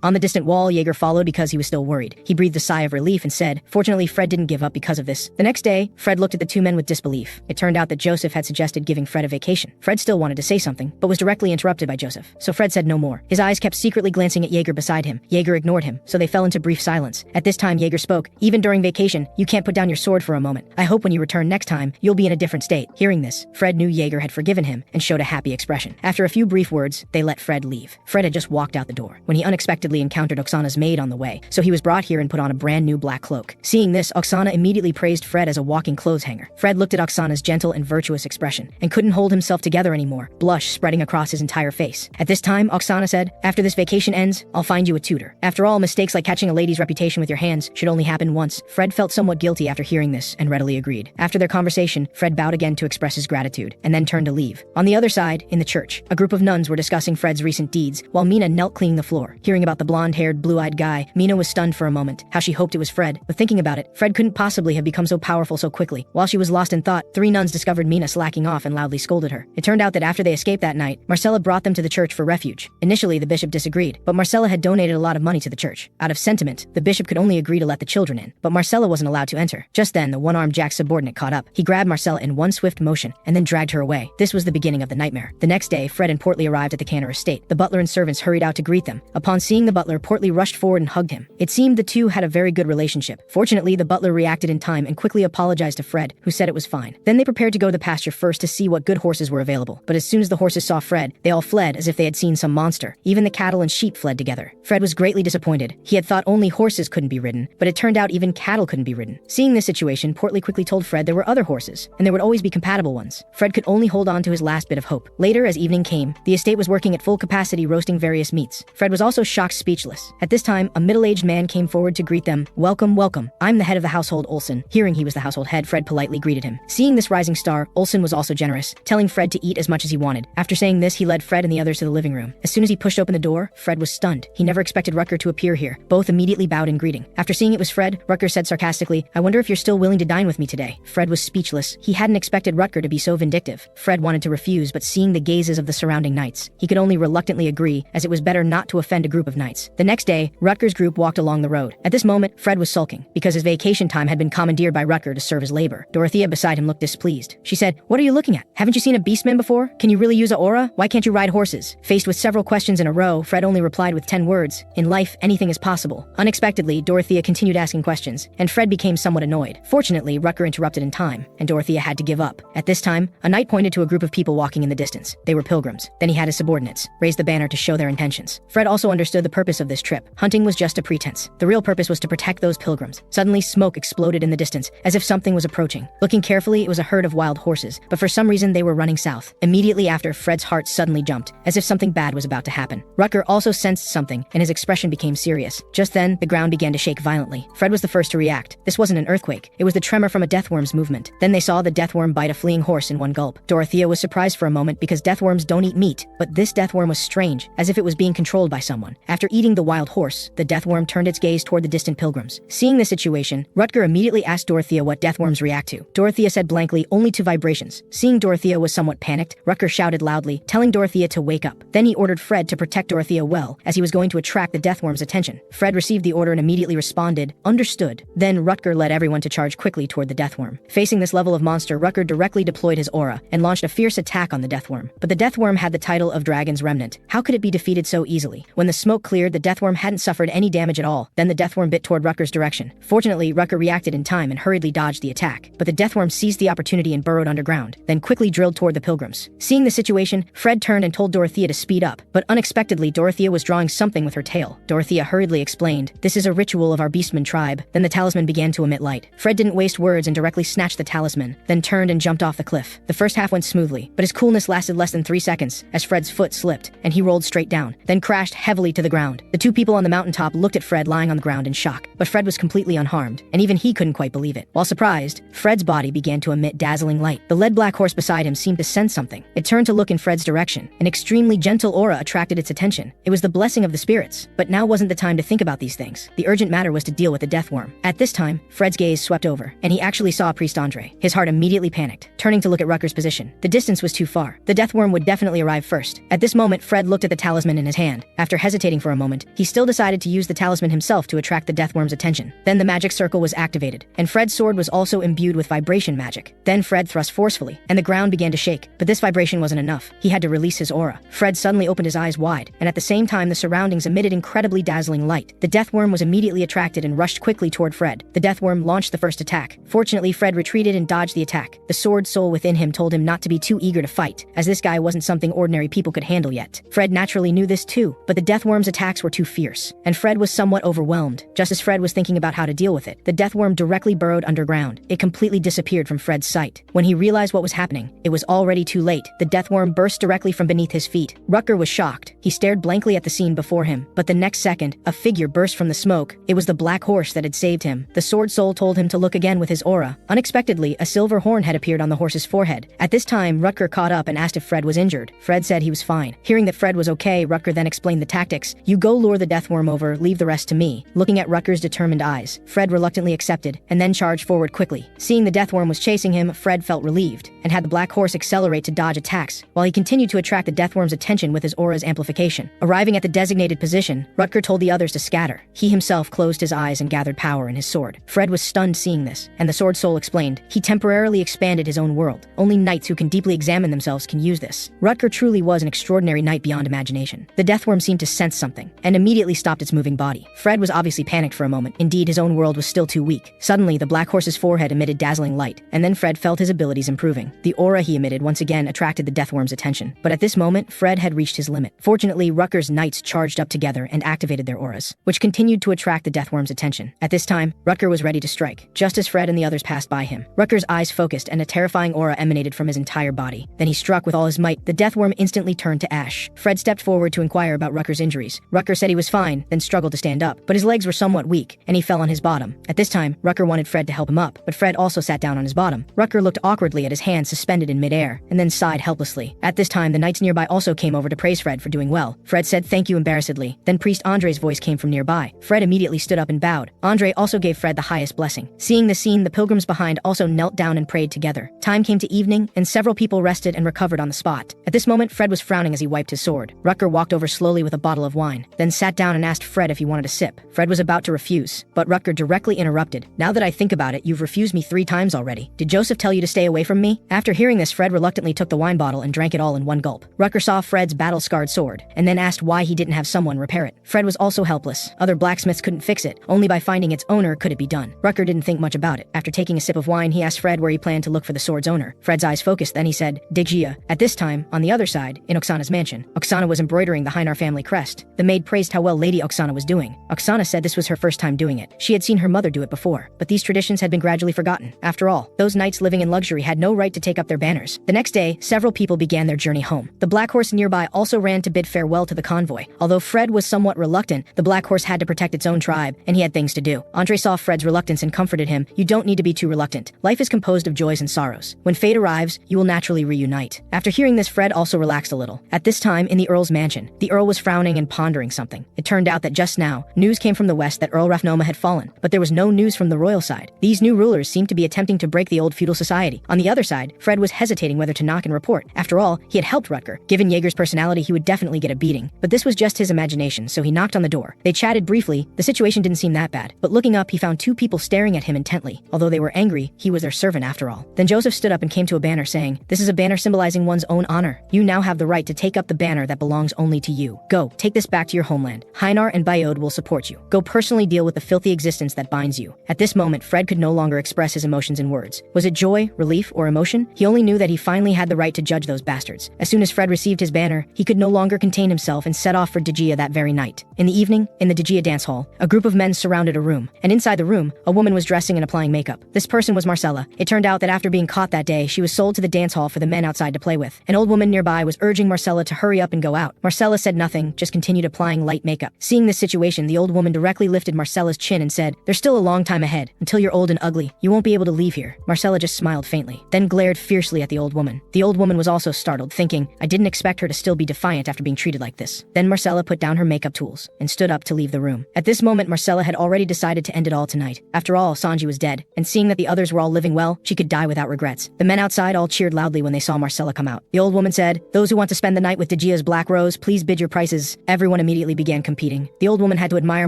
On the distant wall, Jaeger followed because he was still worried. He breathed a sigh of relief and said, "Fortunately, Fred didn't give up because of this." The next day, Fred looked at the two men with disbelief. It turned out that Joseph had suggested giving Fred a vacation. Fred still wanted to say something, but was directly interrupted by Joseph. So Fred said no more. His eyes kept secretly glancing at Jaeger beside him. Jaeger ignored him, so they fell into brief silence. At this time, Jaeger spoke, "Even during vacation, you can't put down your sword for a moment. I hope when you return next time, you'll be in a different state." Hearing this, Fred knew Jaeger had forgiven him and showed a happy expression. After a few brief words, they let Fred leave. Fred had just walked out the door when he unexpectedly encountered Oksana's maid on the way, so he was brought here and put on a brand new black cloak. Seeing this, Oksana immediately praised Fred as a walking clothes hanger. Fred looked at Oksana's gentle and virtuous expression and couldn't hold himself together anymore, blush spreading across his entire face. At this time, Oksana said, "After this vacation ends, I'll find you a tutor. After all, mistakes like catching a lady's reputation with your hands should only happen once." Fred felt somewhat guilty after hearing this and readily agreed. After their conversation, Fred bowed again to express his gratitude and then turned to leave. On the other side, in the church, a group of nuns were discussing Fred's recent deeds while Mina knelt cleaning the floor. Hearing about the blonde-haired, blue-eyed guy, Mina was stunned for a moment. How she hoped it was Fred, but thinking about it, Fred couldn't possibly have become so powerful so quickly. While she was lost in thought, three nuns discovered Mina slacking off and loudly scolded her. It turned out that after they escaped that night, Marcella brought them to the church for refuge. Initially, the bishop disagreed, but Marcella had donated a lot of money to the church. Out of sentiment, the bishop could only agree to let the children in, but Marcella wasn't allowed to enter. Just then, the one-armed Jack's subordinate caught up. He grabbed Marcella in one swift motion and then dragged her away. This was the beginning of the nightmare. The next day, Fred and Portly arrived at the Canner estate. The butler and servants hurried out to greet them. Upon seeing the butler, Portly rushed forward and hugged him. It seemed the two had a very good relationship. Fortunately, the butler reacted in time and quickly apologized to Fred, who said it was fine. Then they prepared to go to the pasture first to see what good horses were available. But as soon as the horses saw Fred, they all fled as if they had seen some monster. Even the cattle and sheep fled together. Fred was greatly disappointed. He had thought only horses couldn't be ridden, but it turned out even cattle couldn't be ridden. Seeing this situation, Portly quickly told Fred there were other horses, and there would always be compatible ones. Fred could only hold on to his last bit of hope. Later, as evening came, the estate was working at full capacity roasting various meats. Fred was also shocked speechless. At this time, a middle-aged man came forward to greet them. "Welcome, welcome. I'm the head of the household, Olsen." Hearing he was the household head, Fred politely greeted him. Seeing this rising star, Olsen was also generous, telling Fred to eat as much as he wanted. After saying this, he led Fred and the others to the living room. As soon as he pushed open the door, Fred was stunned. He never expected Rutger to appear here. Both immediately bowed in greeting. After seeing it was Fred, Rutger said sarcastically, "I wonder if you're still willing to dine with me today." Fred was speechless. He hadn't expected Rutger to be so vindictive. Fred wanted to refuse, but seeing the gazes of the surrounding knights, he could only reluctantly agree, as it was better not to offend a group of knights. The next day, Rutger's group walked along the road. At this moment, Fred was sulking, because his vacation time had been commandeered by Rutger to serve as labor. Dorothea beside him looked displeased. She said, "What are you looking at? Haven't you seen a beastman before? Can you really use a aura? Why can't you ride horses?" Faced with several questions in a row, Fred only replied with 10 words, "In life, anything is possible." Unexpectedly, Dorothea continued asking questions, and Fred became somewhat annoyed. Fortunately, Rutger interrupted in time, and Dorothea had to give up. At this time, a knight pointed to a group of people walking in the distance. They were pilgrims. Then he had his subordinates raise the banner to show their intentions. Fred also understood the purpose of this trip. Hunting was just a pretense. The real purpose was to protect those pilgrims. Suddenly, smoke exploded in the distance, as if something was approaching. Looking carefully, it was a herd of wild horses, but for some reason they were running south. Immediately after, Fred's heart suddenly jumped, as if something bad was about to happen. Rutger also sensed something, and his expression became serious. Just then, the ground began to shake violently. Fred was the first to react. This wasn't an earthquake. It was the tremor from a deathworm's movement. Then they saw the deathworm bite a fleeing horse in one gulp. Dorothea was surprised for a moment because deathworms don't eat meat, but this deathworm was strange, as if it was being controlled by someone. After eating the wild horse, the deathworm turned its gaze toward the distant pilgrims. Seeing the situation, Rutger immediately asked Dorothea what deathworms react to. Dorothea said blankly, "Only to vibrations." Seeing Dorothea was somewhat panicked, Rutger shouted loudly, telling Dorothea to wake up. Then he ordered Fred to protect Dorothea well, as he was going to attract the deathworm's attention. Fred received the order and immediately responded, "Understood." Then Rutger led everyone to charge quickly toward the deathworm. Facing this level of monster, Rutger directly deployed his aura and launched a fierce attack on the deathworm. But the deathworm had the title of Dragon's Remnant. How could it be defeated so easily? When the smoke cleared, the deathworm hadn't suffered any damage at all. Then the deathworm bit toward Rutger's direction. Fortunately, Rutger reacted in time and hurriedly dodged the attack. But the deathworm seized the opportunity and burrowed underground, then quickly drilled toward the pilgrims. Seeing the situation, Fred turned and told Dorothea to speed up. But unexpectedly, Dorothea was drawing something with her tail. Dorothea hurriedly explained, "This is a ritual of our beastman tribe." Then the talisman began to emit light. Fred didn't waste words and directly snatched the talisman, then turned and jumped off the cliff. The first half went smoothly, but his coolness lasted less than 3 seconds, as Fred's foot slipped, and he rolled straight down, then crashed heavily to the ground. The two people on the mountaintop looked at Fred lying on the ground in shock, but Fred was completely unharmed, and even he couldn't quite believe it. While surprised, Fred's body began to emit dazzling light. The lead-black horse beside him seemed to sense something. It turned to look in Fred's direction. An extremely gentle aura attracted its attention. It was the blessing of the spirits, but now wasn't the time to think about these things. The urgent matter was to deal deal with the death worm. At this time, Fred's gaze swept over, and he actually saw Priest Andre. His heart immediately panicked, turning to look at Rutger's position. The distance was too far. The death worm would definitely arrive first. At this moment, Fred looked at the talisman in his hand. After hesitating for a moment, he still decided to use the talisman himself to attract the death worm's attention. Then the magic circle was activated, and Fred's sword was also imbued with vibration magic. Then Fred thrust forcefully, and the ground began to shake. But this vibration wasn't enough. He had to release his aura. Fred suddenly opened his eyes wide, and at the same time the surroundings emitted incredibly dazzling light. The death worm was immediately attracted and rushed quickly toward Fred. The death worm launched the first attack. Fortunately, Fred retreated and dodged the attack. The sword soul within him told him not to be too eager to fight, as this guy wasn't something ordinary people could handle yet. Fred naturally knew this too, but the death worm's attacks were too fierce, and Fred was somewhat overwhelmed. Just as Fred was thinking about how to deal with it, the death worm directly burrowed underground. It completely disappeared from Fred's sight. When he realized what was happening, it was already too late. The death worm burst directly from beneath his feet. Rutger was shocked. He stared blankly at the scene before him, but the next second, a figure burst from the smoke. It was the black horse that had saved him. The sword soul told him to look again with his aura. Unexpectedly, a silver horn had appeared on the horse's forehead. At this time, Rutger caught up and asked if Fred was injured. Fred said he was fine. Hearing that Fred was okay, Rutger then explained the tactics. You go lure the death worm over, leave the rest to me. Looking at Rutger's determined eyes, Fred reluctantly accepted, and then charged forward quickly. Seeing the death worm was chasing him, Fred felt relieved, and had the black horse accelerate to dodge attacks, while he continued to attract the death worm's attention with his aura's amplification. Arriving at the designated position, Rutger told the others to scatter. He himself closed his eyes and gathered power in his sword. Fred was stunned seeing this, and the sword soul explained, he temporarily expanded his own world. Only knights who can deeply examine themselves can use this. Rutger truly was an extraordinary knight beyond imagination. The death worm seemed to sense something, and immediately stopped its moving body. Fred was obviously panicked for a moment. Indeed, his own world was still too weak. Suddenly, the black horse's forehead emitted dazzling light, and then Fred felt his abilities improving. The aura he emitted once again attracted the death worm's attention. But at this moment, Fred had reached his limit. Fortunately, Rutger's knights charged up together and activated their auras, which continued to attract the death worm's attention. At this time, Rutger was ready to strike, just as Fred and the others passed by him. Rutger's eyes focused, and a terrifying aura emanated from his entire body. Then he struck with all his might. The death worm instantly turned to ash. Fred stepped forward to inquire about Rutger's injuries. Rutger said he was fine, then struggled to stand up, but his legs were somewhat weak, and he fell on his bottom. At this time, Rutger wanted Fred to help him up, but Fred also sat down on his bottom. Rutger looked awkwardly at his hands suspended in midair, and then sighed helplessly. At this time, the knights nearby also came over to praise Fred for doing well. Fred said thank you embarrassedly. Then Priest Andre's voice came from nearby. Fred immediately stood up and bowed. Andre also gave Fred the highest blessing. Seeing the scene, the pilgrims behind also knelt down and prayed together. Time came to evening, and several people rested and recovered on the spot. At this moment, Fred was frowning as he wiped his sword. Rutger walked over slowly with a bottle of wine, then sat down and asked Fred if he wanted a sip. Fred was about to refuse, but Rutger directly interrupted. Now that I think about it, you've refused me 3 times already. Did Joseph tell you to stay away from me? After hearing this, Fred reluctantly took the wine bottle and drank it all in one gulp. Rutger saw Fred's battle-scarred sword, and then asked why he didn't have someone repair it. Fred was also helpless. Other blacksmiths couldn't fix it. Only by finding its owner could it be done. Rutger didn't think much about it. After taking a sip of wine, he asked Fred where he planned to look for the sword's owner. Fred's eyes focused, then he said, Digjia. At this time, on the other side, in Oksana's mansion, Oksana was embroidering the Heinar family crest. The maid praised how well Lady Oksana was doing. Oksana said this was her first time doing it. She had seen her mother do it before, but these traditions had been gradually forgotten. After all, those knights living in luxury had no right to take up their banners. The next day, several people began their journey home. The black horse nearby also ran to bid farewell to the convoy. Although Fred was somewhat reluctant, the black horse had to protect its own tribe, and he had things to do. Andre saw Fred's reluctance and comforted him. You don't need to be too reluctant. Life is composed of joys and sorrows. When fate arrives, you will naturally reunite. After hearing this, Fred also relaxed a little. At this time, in the Earl's mansion, the Earl was frowning and pondering something. It turned out that just now, news came from the west that Earl Rafnoma had fallen, but there was no news from the royal side. These new rulers seemed to be attempting to break the old feudal society. On the other side, Fred was hesitating whether to knock and report. After all, he had helped Rutger. Given Jaeger's personality, he would definitely get a beating. But this was just his imagination, so he knocked on the door. They chatted briefly. The situation didn't seem that bad, but looking up, he found 2 people staring at him intently. Although they were angry, he was their servant after all. Then Joseph stood up and came to a banner saying, this is a banner symbolizing one's own honor. You now have the right to take up the banner that belongs only to you. Go, take this back to your homeland. Heinar and Bayod will support you. Go personally deal with the filthy existence that binds you. At this moment, Fred could no longer express his emotions in words. Was it joy, relief, or emotion? He only knew that he finally had the right to judge those bastards. As soon as Fred received his banner, he could no longer contain himself and set off for Digjia that very night. In the evening, in the Digjia dance hall, a group of men surrounded a room, and inside the room, a woman was dressing and applying makeup. This person was Marcella. It turned out that after being caught that day, she was sold to the dance hall for the men outside to play with. An old woman nearby was urging Marcella to hurry up and go out. Marcella said nothing, just continued applying light makeup. Seeing this situation, the old woman directly lifted Marcella's chin and said, there's still a long time ahead. Until you're old and ugly, you won't be able to leave here. Marcella just smiled faintly, then glared fiercely at the old woman. The old woman was also startled, thinking, I didn't expect her to still be defiant after being treated like this. Then Marcella put down her makeup tools and stood up to leave the room. At this moment, Marcella had had already decided to end it all tonight. After all, Sanji was dead, and seeing that the others were all living well, she could die without regrets. The men outside all cheered loudly when they saw Marcella come out. The old woman said, "Those who want to spend the night with Dejia's Black Rose, please bid your prices." Everyone immediately began competing. The old woman had to admire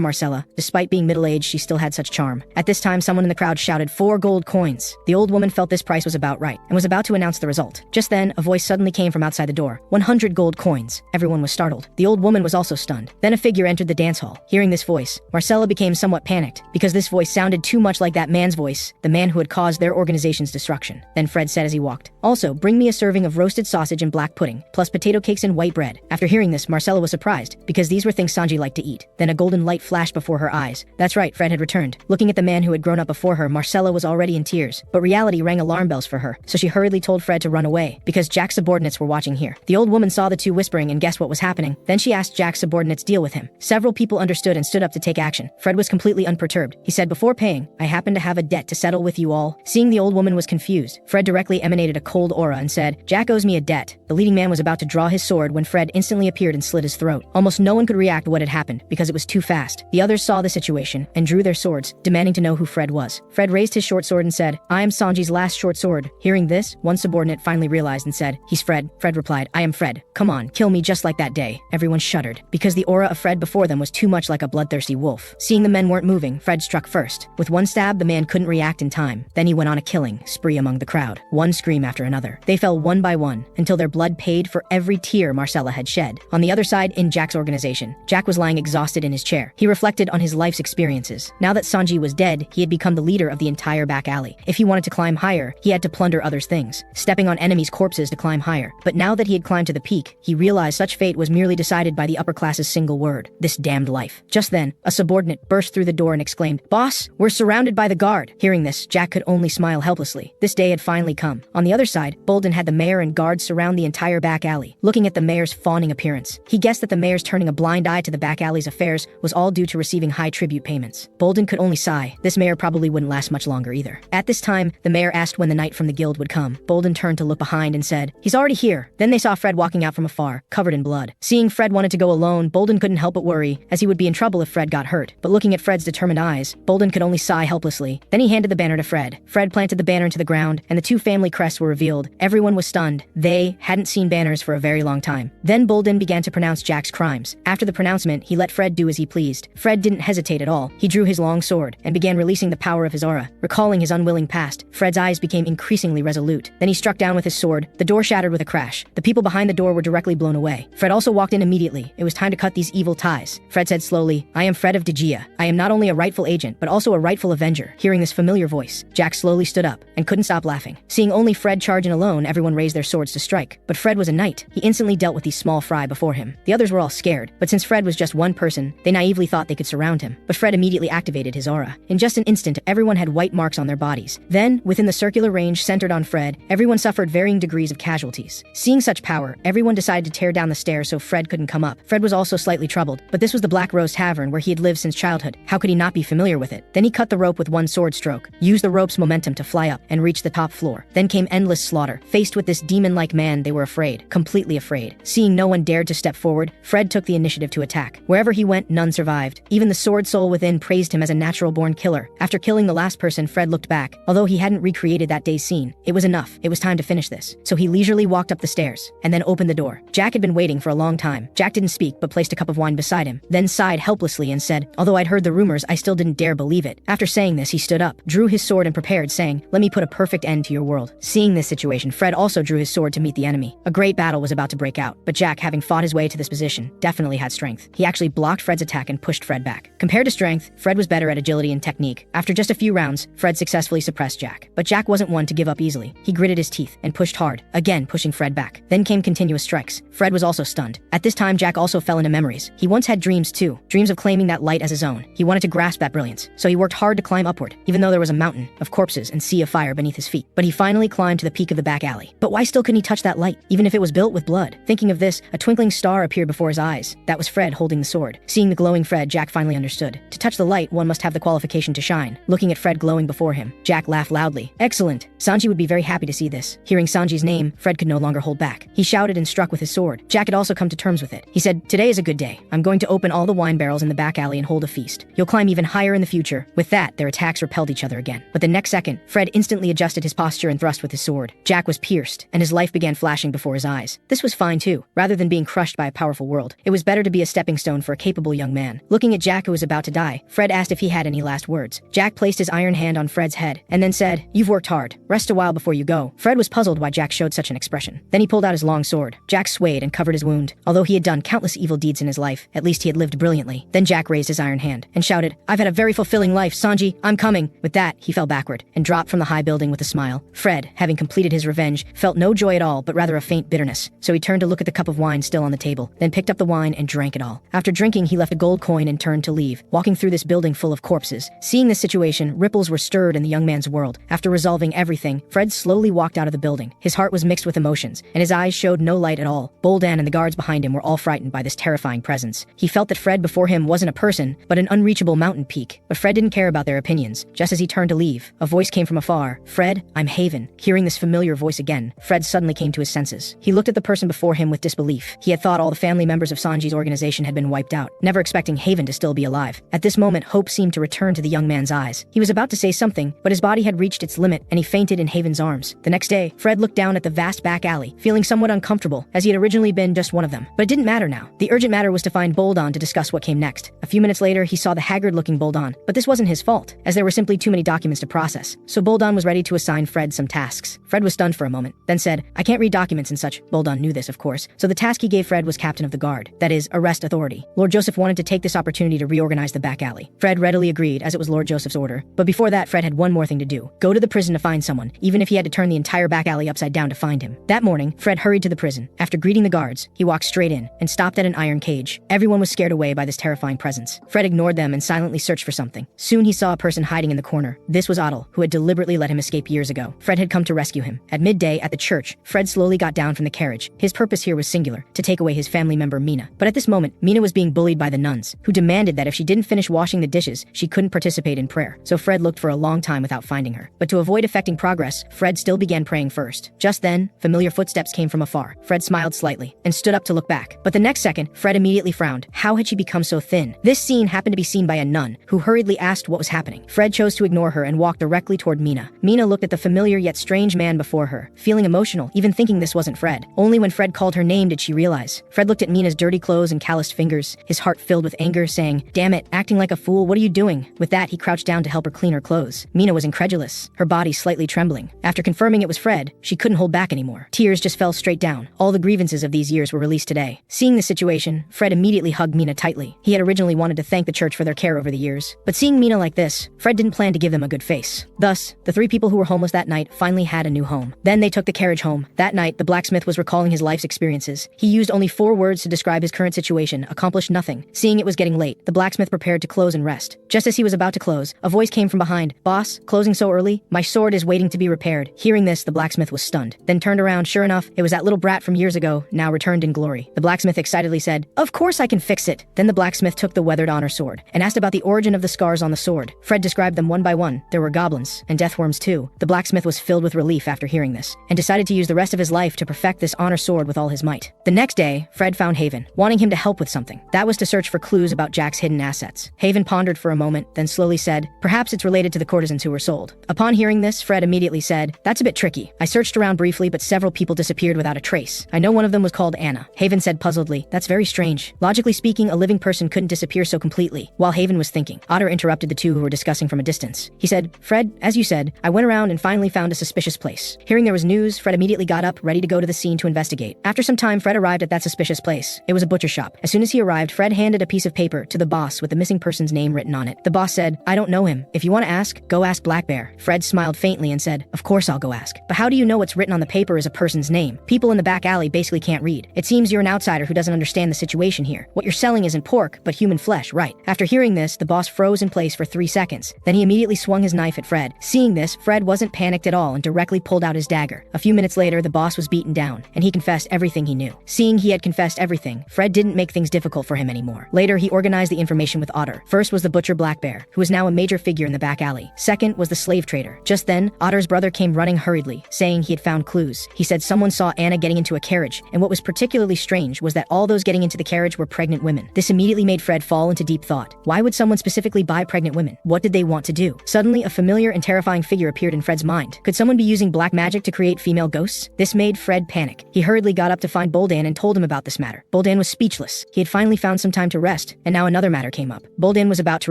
Marcella. Despite being middle-aged, she still had such charm. At this time, someone in the crowd shouted, 4 gold coins. The old woman felt this price was about right, and was about to announce the result. Just then, a voice suddenly came from outside the door. 100 gold coins. Everyone was startled. The old woman was also stunned. Then a figure entered the dance hall. Hearing this voice, Marcella became somewhat panicked, because this voice sounded too much like that man's voice, the man who had caused their organization's destruction. Then Fred said as he walked, "Also, bring me a serving of roasted sausage and black pudding, plus potato cakes and white bread." After hearing this, Marcella was surprised, because these were things Sanji liked to eat. Then a golden light flashed before her eyes. That's right, Fred had returned. Looking at the man who had grown up before her, Marcella was already in tears. But reality rang alarm bells for her, so she hurriedly told Fred to run away, because Jack's subordinates were watching here. The old woman saw the two whispering and guessed what was happening. Then she asked Jack's subordinates to deal with him. Several people understood and stood up to take action. Fred was completely unperturbed. He said, "Before paying, I happen to have a debt to settle with you all." Seeing the old woman was confused, Fred directly emanated a cold aura and said, "Jack owes me a debt." The leading man was about to draw his sword when Fred instantly appeared and slit his throat. Almost no one could react to what had happened, because it was too fast. The others saw the situation and drew their swords, demanding to know who Fred was. Fred raised his short sword and said, "I am Sanji's last short sword." Hearing this, one subordinate finally realized and said, "He's Fred." Fred replied, "I am Fred. Come on, kill me just like that day." Everyone shuddered, because the aura of Fred before them was too much like a bloodthirsty wolf. Seeing the men weren't moving, Fred struck first. With one stab, the man couldn't react in time. Then he went on a killing spree among the crowd, one scream after another. They fell one by one, until their blood paid for every tear Marcella had shed. On the other side, in Jack's organization, Jack was lying exhausted in his chair. He reflected on his life's experiences. Now that Sanji was dead, he had become the leader of the entire back alley. If he wanted to climb higher, he had to plunder others' things, stepping on enemies' corpses to climb higher. But now that he had climbed to the peak, he realized such fate was merely decided by the upper class's single word: this damned life. Just then, a subordinate burst through the door and exclaimed, "Boss, we're surrounded by the guard." Hearing this, Jack could only smile helplessly. This day had finally come. On the other side, Bolden had the mayor and guards surround the entire back alley. Looking at the mayor's fawning appearance, he guessed that the mayor's turning a blind eye to the back alley's affairs was all due to receiving high tribute payments. Bolden could only sigh. This mayor probably wouldn't last much longer either. At this time, the mayor asked when the knight from the guild would come. Bolden turned to look behind and said, "He's already here." Then they saw Fred walking out from afar, covered in blood. Seeing Fred wanted to go alone, Bolden couldn't help but worry, as he would be in trouble if Fred got hurt. But looking at Fred's determined eyes, Bolden could only sigh helplessly. Then he handed the banner to Fred. Fred planted the banner into the ground, and the two family crests were revealed. Everyone was stunned. They hadn't seen banners for a very long time. Then Bolden began to pronounce Jack's crimes. After the pronouncement, he let Fred do as he pleased. Fred didn't hesitate at all. He drew his long sword and began releasing the power of his aura. Recalling his unwilling past, Fred's eyes became increasingly resolute. Then he struck down with his sword. The door shattered with a crash. The people behind the door were directly blown away. Fred also walked in immediately. It was time to cut these evil ties. Fred said slowly, "I am Fred of Dejia. I am not only a rightful agent, but also a rightful avenger." Hearing this familiar voice, Jack slowly stood up and couldn't stop laughing. Seeing only Fred charge in alone, everyone raised their swords to strike. But Fred was a knight. He instantly dealt with these small fry before him. The others were all scared, but since Fred was just one person, they naively thought they could surround him. But Fred immediately activated his aura. In just an instant, everyone had white marks on their bodies. Then, within the circular range centered on Fred, everyone suffered varying degrees of casualties. Seeing such power, everyone decided to tear down the stairs so Fred couldn't come up. Fred was also slightly troubled, but this was the Black Rose Tavern where he had lived since childhood. How could he not be familiar with it? Then he cut the rope with one sword stroke, used the rope's momentum to fly up, and reach the top floor. Then came endless slaughter. Faced with this demon-like man, they were afraid, completely afraid. Seeing no one dared to step forward, Fred took the initiative to attack. Wherever he went, none survived. Even the sword soul within praised him as a natural-born killer. After killing the last person, Fred looked back. Although he hadn't recreated that day's scene, it was enough. It was time to finish this. So he leisurely walked up the stairs, and then opened the door. Jack had been waiting for a long time. Jack didn't speak, but placed a cup of wine beside him, then sighed helplessly and said, "Although I'd heard the rumors, I still didn't dare believe it." After saying this, he stood up, drew his sword and prepared, saying, "Let me put a perfect end to your world." Seeing this situation, Fred also drew his sword to meet the enemy. A great battle was about to break out, but Jack, having fought his way to this position, definitely had strength. He actually blocked Fred's attack and pushed Fred back. Compared to strength, Fred was better at agility and technique. After just a few rounds, Fred successfully suppressed Jack. But Jack wasn't one to give up easily. He gritted his teeth and pushed hard, again pushing Fred back. Then came continuous strikes. Fred was also stunned. At this time, Jack also fell into memories. He once had dreams too, dreams of claiming that light as his own. He wanted to grasp that brilliance, so he worked hard to climb upward, even though there was a mountain of corpses and sea of fire beneath his feet. But he finally climbed to the peak of the back alley. But why still couldn't he touch that light, even if it was built with blood? Thinking of this, a twinkling star appeared before his eyes. That was Fred holding the sword. Seeing the glowing Fred, Jack finally understood. To touch the light, one must have the qualification to shine. Looking at Fred glowing before him, Jack laughed loudly. "Excellent! Sanji would be very happy to see this." Hearing Sanji's name, Fred could no longer hold back. He shouted and struck with his sword. Jack had also come to terms with it. He said, "Today is a good day. I'm going to open all the wine barrels in the back alley and hold a feast." hissed. You'll climb even higher in the future. With that, their attacks repelled each other again. But the next second, Fred instantly adjusted his posture and thrust with his sword. Jack was pierced, and his life began flashing before his eyes. This was fine too. Rather than being crushed by a powerful world, it was better to be a stepping stone for a capable young man. Looking at Jack, who was about to die, Fred asked if he had any last words. Jack placed his iron hand on Fred's head, and then said, "You've worked hard. Rest a while before you go." Fred was puzzled why Jack showed such an expression. Then he pulled out his long sword. Jack swayed and covered his wound. Although he had done countless evil deeds in his life, at least he had lived brilliantly. Then Jack raised his iron hand and shouted, "I've had a very fulfilling life, Sanji. I'm coming." With that, he fell backward and dropped from the high building with a smile. Fred, having completed his revenge, felt no joy at all, but rather a faint bitterness. So he turned to look at the cup of wine still on the table, then picked up the wine and drank it all. After drinking, he left a gold coin and turned to leave, walking through this building full of corpses. Seeing this situation, ripples were stirred in the young man's world. After resolving everything, Fred slowly walked out of the building. His heart was mixed with emotions, and his eyes showed no light at all. Boldan and the guards behind him were all frightened by this terrifying presence. He felt that Fred before him wasn't a person, but an unreachable mountain peak. But Fred didn't care about their opinions. Just as he turned to leave, a voice came from afar. "Fred, I'm Haven." Hearing this familiar voice again, Fred suddenly came to his senses. He looked at the person before him with disbelief. He had thought all the family members of Sanji's organization had been wiped out, never expecting Haven to still be alive. At this moment, hope seemed to return to the young man's eyes. He was about to say something, but his body had reached its limit, and he fainted in Haven's arms. The next day, Fred looked down at the vast back alley, feeling somewhat uncomfortable, as he had originally been just one of them. But it didn't matter now. The urgent matter was to find Boldan to discuss what came next. A few minutes later, he saw the haggard-looking Boldan, but this wasn't his fault, as there were simply too many documents to process. So Boldan was ready to assign Fred some tasks. Fred was stunned for a moment, then said, "I can't read documents and such." Boldan knew this, of course, so the task he gave Fred was captain of the guard, that is, arrest authority. Lord Joseph wanted to take this opportunity to reorganize the back alley. Fred readily agreed, as it was Lord Joseph's order. But before that, Fred had one more thing to do: go to the prison to find someone, even if he had to turn the entire back alley upside down to find him. That morning, Fred hurried to the prison. After greeting the guards, he walked straight in and stopped at an iron cage. Everyone was scared away by this terrifying presence. Fred ignored them and silently searched for something. Soon he saw a person hiding in the corner. This was Otto, who had deliberately let him escape years ago. Fred had come to rescue him. At midday, at the church, Fred slowly got down from the carriage. His purpose here was singular: to take away his family member Mina. But at this moment, Mina was being bullied by the nuns, who demanded that if she didn't finish washing the dishes, she couldn't participate in prayer. So Fred looked for a long time without finding her. But to avoid affecting progress, Fred still began praying first. Just then, familiar footsteps came from afar. Fred smiled slightly and stood up to look back. But the next second, Fred immediately frowned. How had she become so thin? This scene happened to be seen by a nun, who hurriedly asked what was happening. Fred chose to ignore her and walked directly toward Mina. Mina looked at the familiar yet strange man before her, feeling emotional, even thinking this wasn't Fred. Only when Fred called her name did she realize. Fred looked at Mina's dirty clothes and calloused fingers, his heart filled with anger, saying, "Damn it, acting like a fool, what are you doing?" With that, he crouched down to help her clean her clothes. Mina was incredulous, her body slightly trembling. After confirming it was Fred, she couldn't hold back anymore. Tears just fell straight down. All the grievances of these years were released today. Seeing the situation, Fred immediately hugged Mina tightly. He had originally wanted to thank the church for their care over the years, but seeing Mina like this, Fred didn't plan to give them a good face. Thus, the three people who were homeless that night finally had a new home. Then they took the carriage home. That night, the blacksmith was recalling his life's experiences. He used only 4 words to describe his current situation, accomplished nothing. Seeing it was getting late, the blacksmith prepared to close and rest. Just as he was about to close, a voice came from behind. "Boss, closing so early? My sword is waiting to be repaired." Hearing this, the blacksmith was stunned, then turned around. Sure enough, it was that little brat from years ago, now returned in glory. The blacksmith excitedly said, "Of course I can fix it." Then the blacksmith took the weathered honor sword and asked about the origin of the scars on the sword. Fred described them one by one. There were goblins and deathworms too. The blacksmith was filled with relief after hearing this, and decided to use the rest of his life to perfect this honor sword with all his might. The next day, Fred found Haven, wanting him to help with something. That was to search for clues about Jack's hidden assets. Haven pondered for a moment, then slowly said, "Perhaps it's related to the courtesans who were sold." Upon hearing this, Fred immediately said, "That's a bit tricky. I searched around briefly, but several people disappeared without a trace. I know one of them was called Anna." Haven said puzzledly, "That's very strange. Logically speaking, a living person couldn't disappear so completely." While Haven was thinking, Otter interrupted the two who were discussing from a distance. He said, "Fred, as you said, I went around and finally found a suspicious place." Hearing there was news, Fred immediately got up, ready to go to the scene to investigate. After some time, Fred arrived at that suspicious place. It was a butcher shop. As soon as he arrived, Fred handed a piece of paper to the boss with the missing person's name written on it. The boss said, "I don't know him. If you want to ask, go ask Black Bear." Fred smiled faintly and said, "Of course I'll go ask. But how do you know what's written on the paper is a person's name? People in the back alley basically can't read. It seems you're an outsider who doesn't understand the situation here. What you're selling isn't pork, but human flesh, right?" After hearing this, the boss froze in place for 3 seconds. Then he immediately swung his knife at Fred. Seeing this, Fred wasn't panicked at all and directly pulled out his dagger. A few minutes later, the boss was beaten down, and he confessed everything he knew. Seeing he had confessed everything, Fred didn't make things difficult for him anymore. Later, he organized the information with Otter. First was the butcher Black Bear, who was now a major figure in the back alley. Second was the slave trader. Just then, Otter's brother came running hurriedly, saying he had found clues. He said someone saw Anna getting into a carriage, and what was particularly strange was that all those getting into the carriage were pregnant women. This immediately made Fred fall into deep thought. thought. Why would someone specifically buy pregnant women? What did they want to do? Suddenly, a familiar and terrifying figure appeared in Fred's mind. Could someone be using black magic to create female ghosts? This made Fred panic. He hurriedly got up to find Boldan and told him about this matter. Boldan was speechless. He had finally found some time to rest, and now another matter came up. Boldan was about to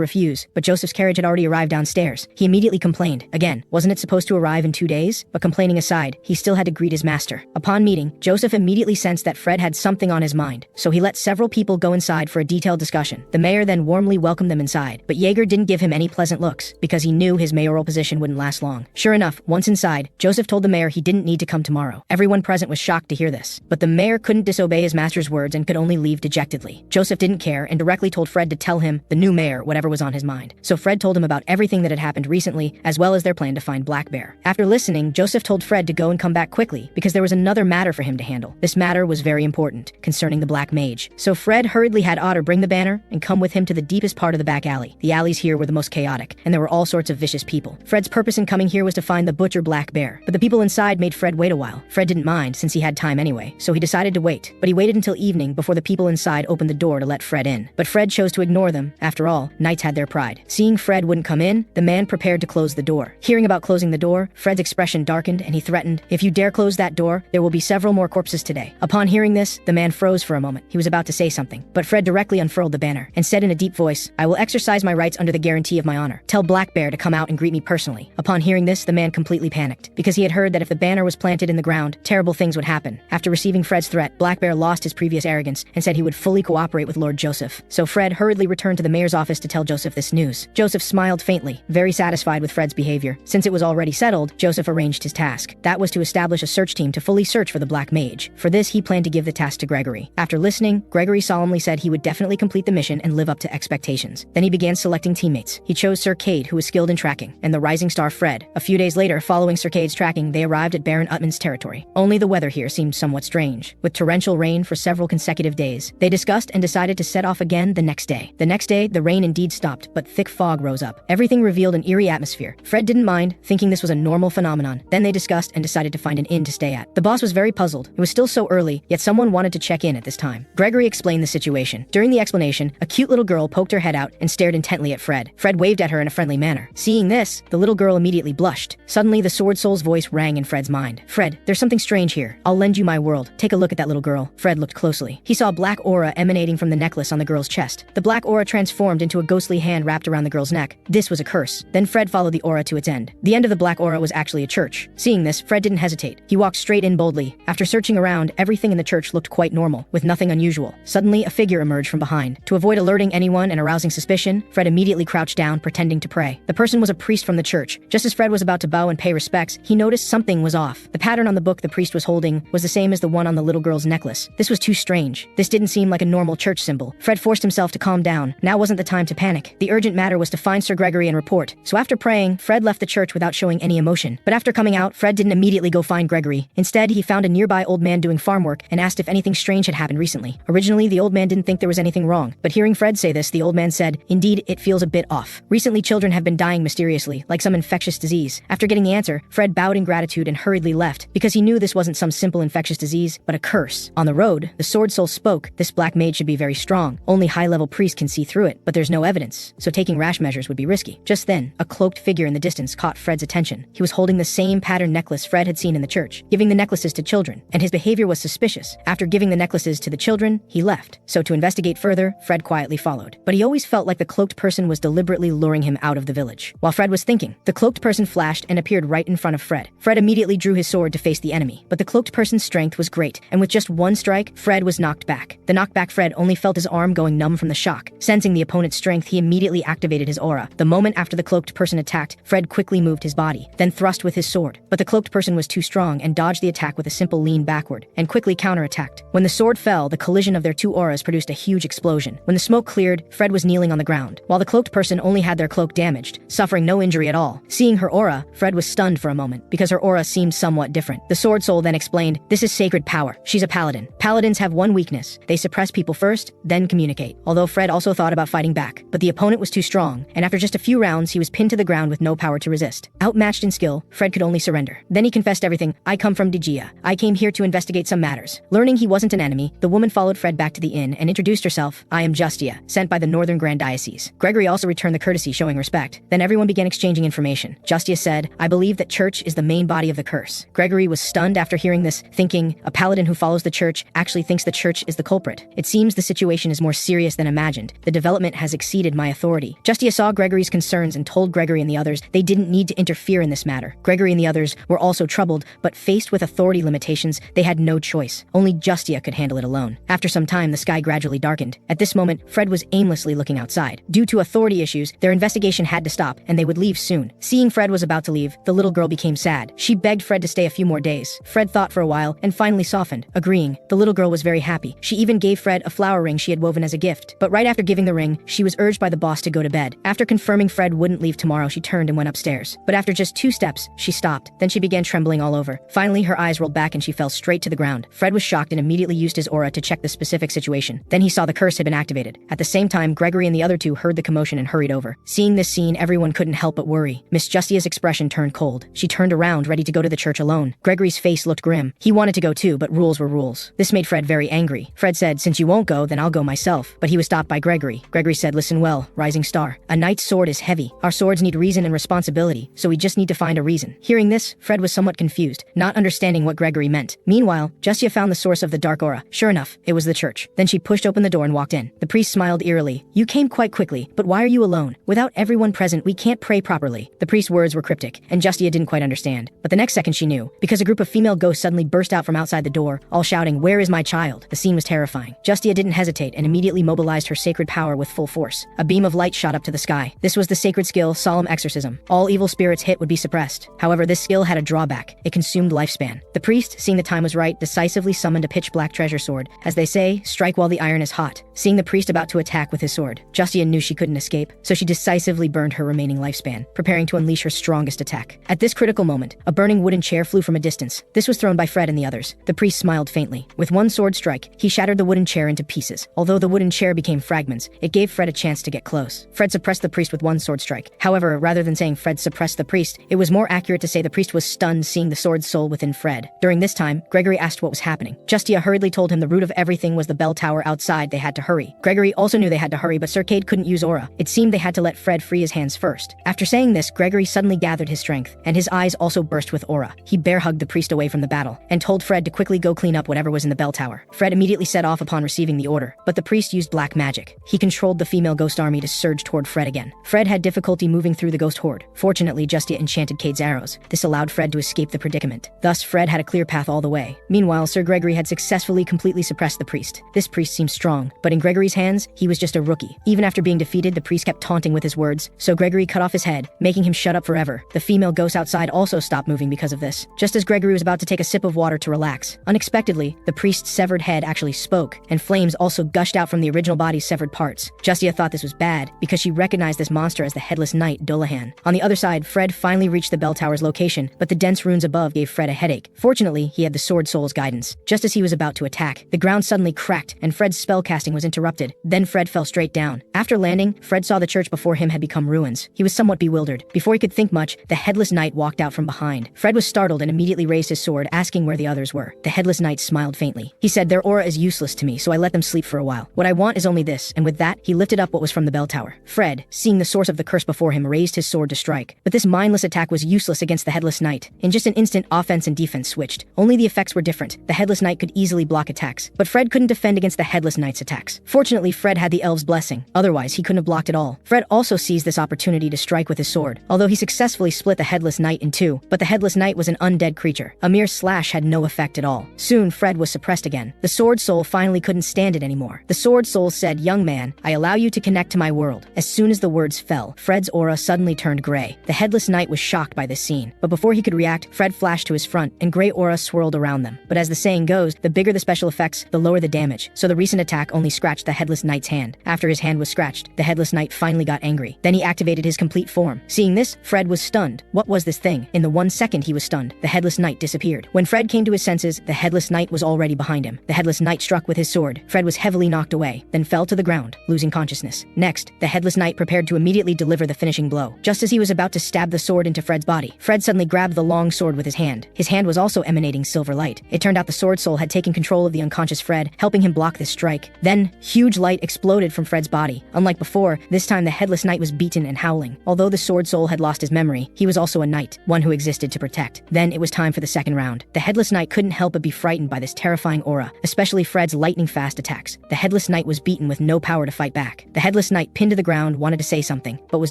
refuse, but Joseph's carriage had already arrived downstairs. He immediately complained. Again, wasn't it supposed to arrive in 2 days? But complaining aside, he still had to greet his master. Upon meeting, Joseph immediately sensed that Fred had something on his mind, so he let several people go inside for a detailed discussion. The mayor then warmly welcomed them inside, but Jaeger didn't give him any pleasant looks, because he knew his mayoral position wouldn't last long. Sure enough, once inside, Joseph told the mayor he didn't need to come tomorrow. Everyone present was shocked to hear this, but the mayor couldn't disobey his master's words and could only leave dejectedly. Joseph didn't care and directly told Fred to tell him, the new mayor, whatever was on his mind. So Fred told him about everything that had happened recently, as well as their plan to find Black Bear. After listening, Joseph told Fred to go and come back quickly, because there was another matter for him to handle. This matter was very important, concerning the Black Mage. So Fred hurriedly had Otter bring the banner and come with him to the deepest part of the back alley. The alleys here were the most chaotic, and there were all sorts of vicious people. Fred's purpose in coming here was to find the butcher Black Bear, but the people inside made Fred wait a while. Fred didn't mind, since he had time anyway, so he decided to wait, but he waited until evening before the people inside opened the door to let Fred in. But Fred chose to ignore them. After all, knights had their pride. Seeing Fred wouldn't come in, the man prepared to close the door. Hearing about closing the door, Fred's expression darkened and he threatened, "If you dare close that door, there will be several more corpses today." Upon hearing this, the man froze for a moment. He was about to say something, but Fred directly unfurled the banner and said in a deep voice, "I will exercise my rights under the guarantee of my honor. Tell Black Bear to come out and greet me personally." Upon hearing this, the man completely panicked, because he had heard that if the banner was planted in the ground, terrible things would happen. After receiving Fred's threat, Black Bear lost his previous arrogance and said he would fully cooperate with Lord Joseph. So Fred hurriedly returned to the mayor's office to tell Joseph this news. Joseph smiled faintly, very satisfied with Fred's behavior. Since it was already settled, Joseph arranged his task. That was to establish a search team to fully search for the Black Mage. For this, he planned to give the task to Gregory. After listening, Gregory solemnly said he would definitely complete the mission and live up to expectations. Then he began selecting teammates. He chose Sir Cade, who was skilled in tracking, and the rising star Fred. A few days later, following Sir Cade's tracking, they arrived at Baron Utman's territory. Only the weather here seemed somewhat strange, with torrential rain for several consecutive days. They discussed and decided to set off again the next day. The next day, the rain indeed stopped, but thick fog rose up. Everything revealed an eerie atmosphere. Fred didn't mind, thinking this was a normal phenomenon. Then they discussed and decided to find an inn to stay at. The boss was very puzzled. It was still so early, yet someone wanted to check in at this time. Gregory explained the situation. During the explanation, a cute little girl poked her head out and stared intently at Fred. Fred waved at her in a friendly manner. Seeing this, the little girl immediately blushed. Suddenly, the Sword Soul's voice rang in Fred's mind. "Fred, there's something strange here. I'll lend you my world. Take a look at that little girl." Fred looked closely. He saw a black aura emanating from the necklace on the girl's chest. The black aura transformed into a ghostly hand wrapped around the girl's neck. This was a curse. Then Fred followed the aura to its end. The end of the black aura was actually a church. Seeing this, Fred didn't hesitate. He walked straight in boldly. After searching around, everything in the church looked quite normal, with nothing unusual. Suddenly, a figure emerged from behind. To avoid alerting anyone and arousing suspicion, Fred immediately crouched down, pretending to pray. The person was a priest from the church. Just as Fred was about to bow and pay respects, he noticed something was off. The pattern on the book the priest was holding was the same as the one on the little girl's necklace. This was too strange. This didn't seem like a normal church symbol. Fred forced himself to calm down. Now wasn't the time to panic. The urgent matter was to find Sir Gregory and report. So after praying, Fred left the church without showing any emotion. But after coming out, Fred didn't immediately go find Gregory. Instead, he found a nearby old man doing farm work and asked if anything strange had happened recently. Originally, the old man didn't think there was anything wrong, but hearing Fred say this, the old man said, "Indeed, it feels a bit off. Recently, children have been dying mysteriously, like some infectious disease." After getting the answer, Fred bowed in gratitude and hurriedly left, because he knew this wasn't some simple infectious disease, but a curse. On the road, the Sword Soul spoke. "This Black Mage should be very strong. Only high-level priests can see through it, but there's no evidence, so taking rash measures would be risky." Just then, a cloaked figure in the distance caught Fred's attention. He was holding the same pattern necklace Fred had seen in the church, giving the necklaces to children, and his behavior was suspicious. After giving the necklaces to the children, he left. So to investigate further, Fred quietly followed. But he always felt like the cloaked person was deliberately luring him out of the village. While Fred was thinking, the cloaked person flashed and appeared right in front of Fred. Fred immediately drew his sword to face the enemy, but the cloaked person's strength was great, and with just one strike, Fred was knocked back. The knockback Fred only felt his arm going numb from the shock. Sensing the opponent's strength, he immediately activated his aura. The moment after the cloaked person attacked, Fred quickly moved his body, then thrust with his sword. But the cloaked person was too strong and dodged the attack with a simple lean backward, and quickly counterattacked. When the sword fell, the collision of their two auras produced a huge explosion. When the smoke cleared, Fred was kneeling on the ground, while the cloaked person only had their cloak damaged, suffering no injury at all. Seeing her aura, Fred was stunned for a moment, because her aura seemed somewhat different. The Sword Soul then explained, "This is sacred power. She's a paladin. Paladins have one weakness. They suppress people first, then communicate." Although Fred also thought about fighting back, but the opponent was too strong, and after just a few rounds, he was pinned to the ground with no power to resist. Outmatched in skill, Fred could only surrender. Then he confessed everything. "I come from Digia. I came here to investigate some matters." Learning he wasn't an enemy, the woman followed Fred back to the inn and introduced herself. "I am Justia, sent by the the Northern Grand Diocese. Gregory also returned the courtesy, showing respect. Then everyone began exchanging information. Justia said, "I believe that church is the main body of the curse." Gregory was stunned after hearing this, thinking, a paladin who follows the church actually thinks the church is the culprit. It seems the situation is more serious than imagined. The development has exceeded my authority. Justia saw Gregory's concerns and told Gregory and the others they didn't need to interfere in this matter. Gregory and the others were also troubled, but faced with authority limitations, they had no choice. Only Justia could handle it alone. After some time, the sky gradually darkened. At this moment, Fred was aimlessly looking outside. Due to authority issues, their investigation had to stop, and they would leave soon. Seeing Fred was about to leave, the little girl became sad. She begged Fred to stay a few more days. Fred thought for a while, and finally softened, agreeing. The little girl was very happy. She even gave Fred a flower ring she had woven as a gift. But right after giving the ring, she was urged by the boss to go to bed. After confirming Fred wouldn't leave tomorrow, she turned and went upstairs. But after just 2 steps, she stopped. Then she began trembling all over. Finally, her eyes rolled back and she fell straight to the ground. Fred was shocked and immediately used his aura to check the specific situation. Then he saw the curse had been activated. At the same time, Gregory and the other two heard the commotion and hurried over. Seeing this scene, everyone couldn't help but worry. Miss Justia's expression turned cold. She turned around, ready to go to the church alone. Gregory's face looked grim. He wanted to go too, but rules were rules. This made Fred very angry. Fred said, "Since you won't go, then I'll go myself." But he was stopped by Gregory. Gregory said, "Listen well, Rising Star. A knight's sword is heavy. Our swords need reason and responsibility, so we just need to find a reason." Hearing this, Fred was somewhat confused, not understanding what Gregory meant. Meanwhile, Justia found the source of the dark aura. Sure enough, it was the church. Then she pushed open the door and walked in. The priest smiled eerily. "You came quite quickly, but why are you alone? Without everyone present, we can't pray properly." The priest's words were cryptic, and Justia didn't quite understand. But the next second she knew, because a group of female ghosts suddenly burst out from outside the door, all shouting, "Where is my child?" The scene was terrifying. Justia didn't hesitate and immediately mobilized her sacred power with full force. A beam of light shot up to the sky. This was the sacred skill, Solemn Exorcism. All evil spirits hit would be suppressed. However, this skill had a drawback. It consumed lifespan. The priest, seeing the time was right, decisively summoned a pitch-black treasure sword. As they say, strike while the iron is hot. Seeing the priest about to attack with his sword, Justia knew she couldn't escape, so she decisively burned her remaining lifespan, preparing to unleash her strongest attack. At this critical moment, a burning wooden chair flew from a distance. This was thrown by Fred and the others. The priest smiled faintly. With one sword strike, he shattered the wooden chair into pieces. Although the wooden chair became fragments, it gave Fred a chance to get close. Fred suppressed the priest with one sword strike. However, rather than saying Fred suppressed the priest, it was more accurate to say the priest was stunned seeing the sword's soul within Fred. During this time, Gregory asked what was happening. Justia hurriedly told him the root of everything was the bell tower outside. They had to hurry. Gregory also knew they had to hurry, but Sir Cade couldn't use aura. It seemed they had to let Fred free his hands first. After saying this, Gregory suddenly gathered his strength, and his eyes also burst with aura. He bear-hugged the priest away from the battle, and told Fred to quickly go clean up whatever was in the bell tower. Fred immediately set off upon receiving the order, but the priest used black magic. He controlled the female ghost army to surge toward Fred again. Fred had difficulty moving through the ghost horde. Fortunately, Justia enchanted Cade's arrows. This allowed Fred to escape the predicament. Thus, Fred had a clear path all the way. Meanwhile, Sir Gregory had successfully completely suppressed the priest. This priest seemed strong, but in Gregory's hands, he was just a rookie. Even after being defeated, the priest kept taunting with his words, so Gregory cut off his head, making him shut up forever. The female ghosts outside also stopped moving because of this. Just as Gregory was about to take a sip of water to relax, unexpectedly, the priest's severed head actually spoke, and flames also gushed out from the original body's severed parts. Justia thought this was bad, because she recognized this monster as the Headless Knight, Dolahan. On the other side, Fred finally reached the bell tower's location, but the dense runes above gave Fred a headache. Fortunately, he had the Sword Soul's guidance. Just as he was about to attack, the ground suddenly cracked, and Fred's spellcasting was interrupted. Then Fred fell straight down. After landing, Fred saw the church before him had become ruins. He was somewhat bewildered. Before he could think much, the Headless Knight walked out from behind. Fred was startled and immediately raised his sword, asking where the others were. The Headless Knight smiled faintly. He said, "Their aura is useless to me, so I let them sleep for a while. What I want is only this," and with that, he lifted up what was from the bell tower. Fred, seeing the source of the curse before him, raised his sword to strike. But this mindless attack was useless against the Headless Knight. In just an instant, offense and defense switched. Only the effects were different. The Headless Knight could easily block attacks, but Fred couldn't defend against the Headless Knight's attacks. Fortunately, Fred had the elf's blessing. Otherwise, he couldn't have blocked at all. Fred also seized this opportunity to strike with his sword, although he successfully split the Headless Knight in two, but the Headless Knight was an undead creature. A mere slash had no effect at all. Soon, Fred was suppressed again. The Sword Soul finally couldn't stand it anymore. The Sword Soul said, "Young man, I allow you to connect to my world." As soon as the words fell, Fred's aura suddenly turned gray. The Headless Knight was shocked by this scene, but before he could react, Fred flashed to his front, and gray aura swirled around them. But as the saying goes, the bigger the special effects, the lower the damage, so the recent attack only scratched the Headless Knight's hand. After his hand was scratched, the Headless Knight finally got angry. Then he activated his complete form. Seeing this, Fred was stunned. What was this thing? In the 1 second he was stunned, the Headless Knight disappeared. When Fred came to his senses, the Headless Knight was already behind him. The Headless Knight struck with his sword. Fred was heavily knocked away, then fell to the ground, losing consciousness. Next, the Headless Knight prepared to immediately deliver the finishing blow. Just as he was about to stab the sword into Fred's body, Fred suddenly grabbed the long sword with his hand. His hand was also emanating silver light. It turned out the Sword Soul had taken control of the unconscious Fred, helping him block this strike. Then, huge light exploded exploded from Fred's body. Unlike before, this time the headless knight was beaten and howling. Although the sword soul had lost his memory, he was also a knight, one who existed to protect. Then it was time for the second round. The headless knight couldn't help but be frightened by this terrifying aura, especially Fred's lightning-fast attacks. The headless knight was beaten with no power to fight back. The headless knight, pinned to the ground, wanted to say something, but was